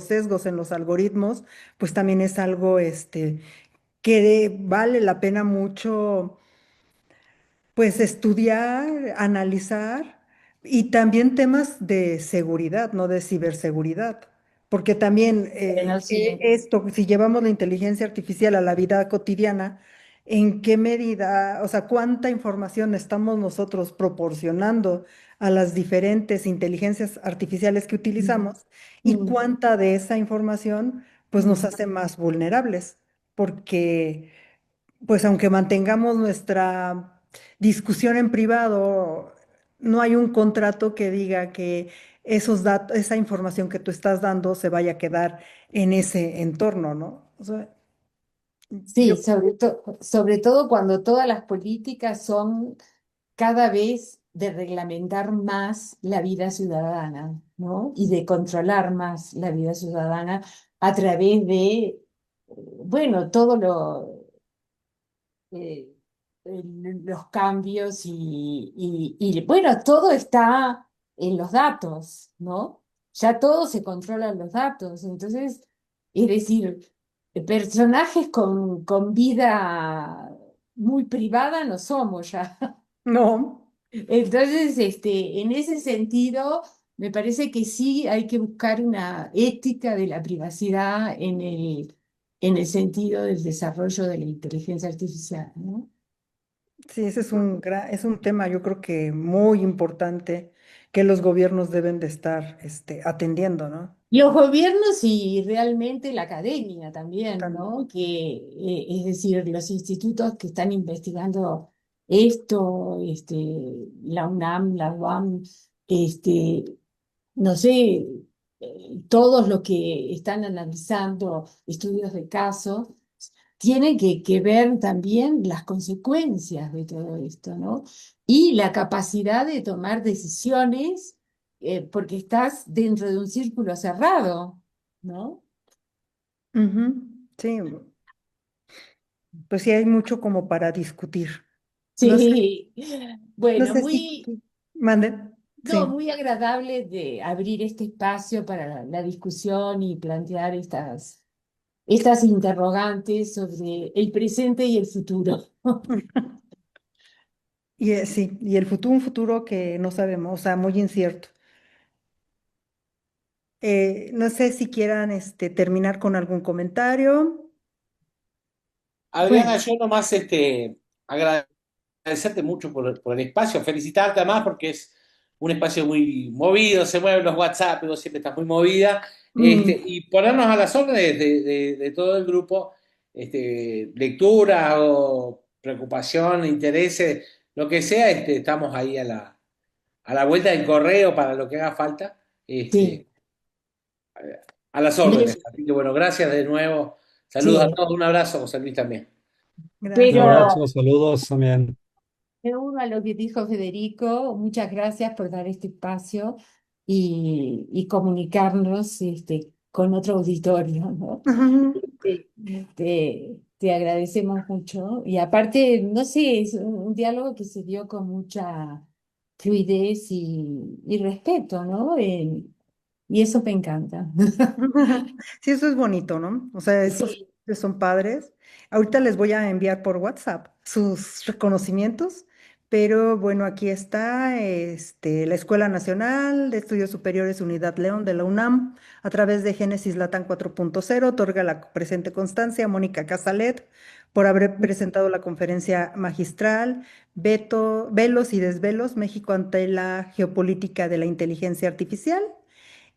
sesgos en los algoritmos, pues también es algo que vale la pena mucho, pues estudiar, analizar, y también temas de seguridad, ¿no? De ciberseguridad, porque también Bueno, sí. esto, si llevamos la inteligencia artificial a la vida cotidiana, ¿en qué medida, o sea, cuánta información estamos nosotros proporcionando a las diferentes inteligencias artificiales que utilizamos y Mm, cuánta de esa información pues nos mm. hace más vulnerables? Porque pues aunque mantengamos nuestra discusión en privado, no hay un contrato que diga que esos datos, esa información que tú estás dando se vaya a quedar en ese entorno, ¿no? O sea, yo, Sí, sobre todo cuando todas las políticas son cada vez de reglamentar más la vida ciudadana, ¿no? Y de controlar más la vida ciudadana a través de, bueno, todo eh, los cambios bueno, todo está en los datos, ¿no? Ya todo se controla en los datos. Entonces, es decir, personajes con vida muy privada no somos ya. no. Entonces, en ese sentido, me parece que sí hay que buscar una ética de la privacidad en el sentido del desarrollo de la inteligencia artificial, ¿no? Sí, ese es un tema, yo creo que muy importante que los gobiernos deben de estar atendiendo, ¿no? Los gobiernos y realmente la academia también, Tan- ¿no? Es decir, los institutos que están investigando esto, la UNAM, la UAM, este, no sé, todos los que están analizando estudios de caso, tienen que ver también las consecuencias de todo esto, ¿no? Y la capacidad de tomar decisiones, porque estás dentro de un círculo cerrado, ¿no? Ujú, sí, pues sí hay mucho como para discutir. No sé, Sí, no bueno, sé si manden. no, Sí. muy agradable de abrir este espacio para la discusión y plantear estas interrogantes sobre el presente y el futuro. Y sí, y el futuro, un futuro que no sabemos, o sea, muy incierto. No sé si quieran terminar con algún comentario. Adriana, Bueno, yo nomás agradecerte mucho por el espacio, felicitarte además porque es un espacio muy movido, se mueven los WhatsApp, vos siempre estás muy movida, Mm, y ponernos a las órdenes de todo el grupo, lectura o preocupación, intereses, lo que sea, estamos ahí a la vuelta del correo para lo que haga falta, sí, a las órdenes. me- Así que bueno, gracias de nuevo, saludos a sí, todos, un abrazo, José Luis también. Un gracias. pero abrazo, saludos también. me uno a lo que dijo Federico, muchas gracias por dar este espacio y comunicarnos con otro auditorio, ¿no? Ujú. Te agradecemos mucho. Y aparte, no sé, es un diálogo que se dio con mucha fluidez y respeto, ¿no? Y eso me encanta. Sí, eso es bonito, ¿no? O sea, estos Sí. son padres. Ahorita les voy a enviar por WhatsApp sus reconocimientos, pero bueno, aquí está la Escuela Nacional de Estudios Superiores Unidad León de la UNAM, a través de Génesis Latam 4.0, otorga la presente constancia a Mónica Casalet por haber presentado la conferencia magistral Velos y Desvelos, México ante la geopolítica de la inteligencia artificial,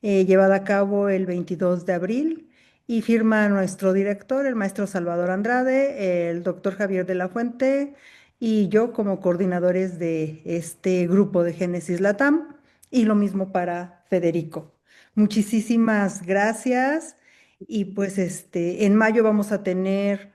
llevada a cabo el 22 de abril, y firma nuestro director, el maestro Salvador Andrade, el doctor Javier de la Fuente y yo como coordinadores de este grupo de Génesis Latam, y lo mismo para Federico. Muchísimas gracias, y pues en mayo vamos a tener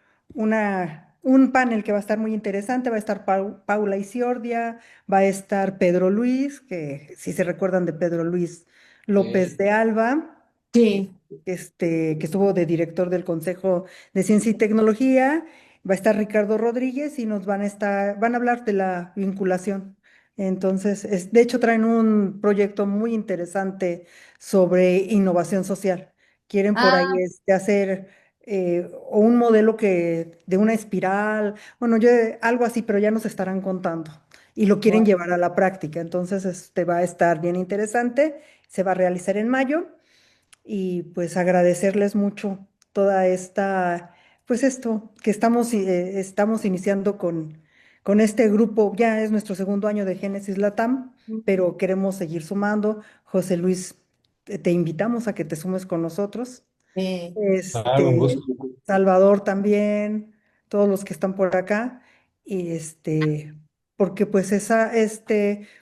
un panel que va a estar muy interesante. Va a estar Paula Isiordia, va a estar Pedro Luis, que si se recuerdan de Pedro Luis López Sí. de Alba, Sí. que estuvo de director del Consejo de Ciencia y Tecnología. Va a estar Ricardo Rodríguez y van a hablar de la vinculación. Entonces, de hecho, traen un proyecto muy interesante sobre innovación social. Quieren por ahí Ah, hacer o un modelo de una espiral, bueno, algo así, pero ya nos estarán contando. Y lo quieren bueno, llevar a la práctica. Entonces, va a estar bien interesante. Se va a realizar en mayo. y pues agradecerles mucho toda esta, pues esto, que estamos iniciando con este grupo. Ya es nuestro segundo año de Génesis Latam, pero queremos seguir sumando. José Luis, te invitamos a que te sumes con nosotros. Eh, Claro, un gusto. Salvador también, todos los que están por acá, y porque pues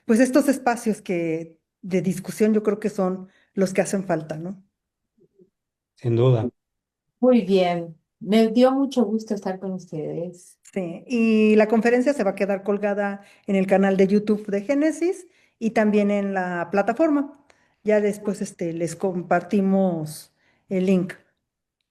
pues estos espacios de discusión yo creo que son los que hacen falta, ¿no? Sin duda. Muy bien, me dio mucho gusto estar con ustedes. Sí, y la conferencia se va a quedar colgada en el canal de YouTube de Génesis y también en la plataforma. Ya después les compartimos el link.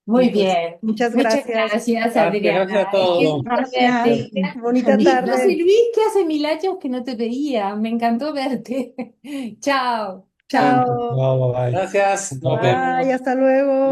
Y Muy pues bien, muchas muchas gracias. gracias, Gracias Adriana. a Qué todos. gusto Gracias. verte. Bonita Y José tarde. Luis, que hace 1000 años que no te veía, me encantó verte. Chao. Chao. Chao, bye. Gracias, nos Chao. Bye, vemos. hasta luego.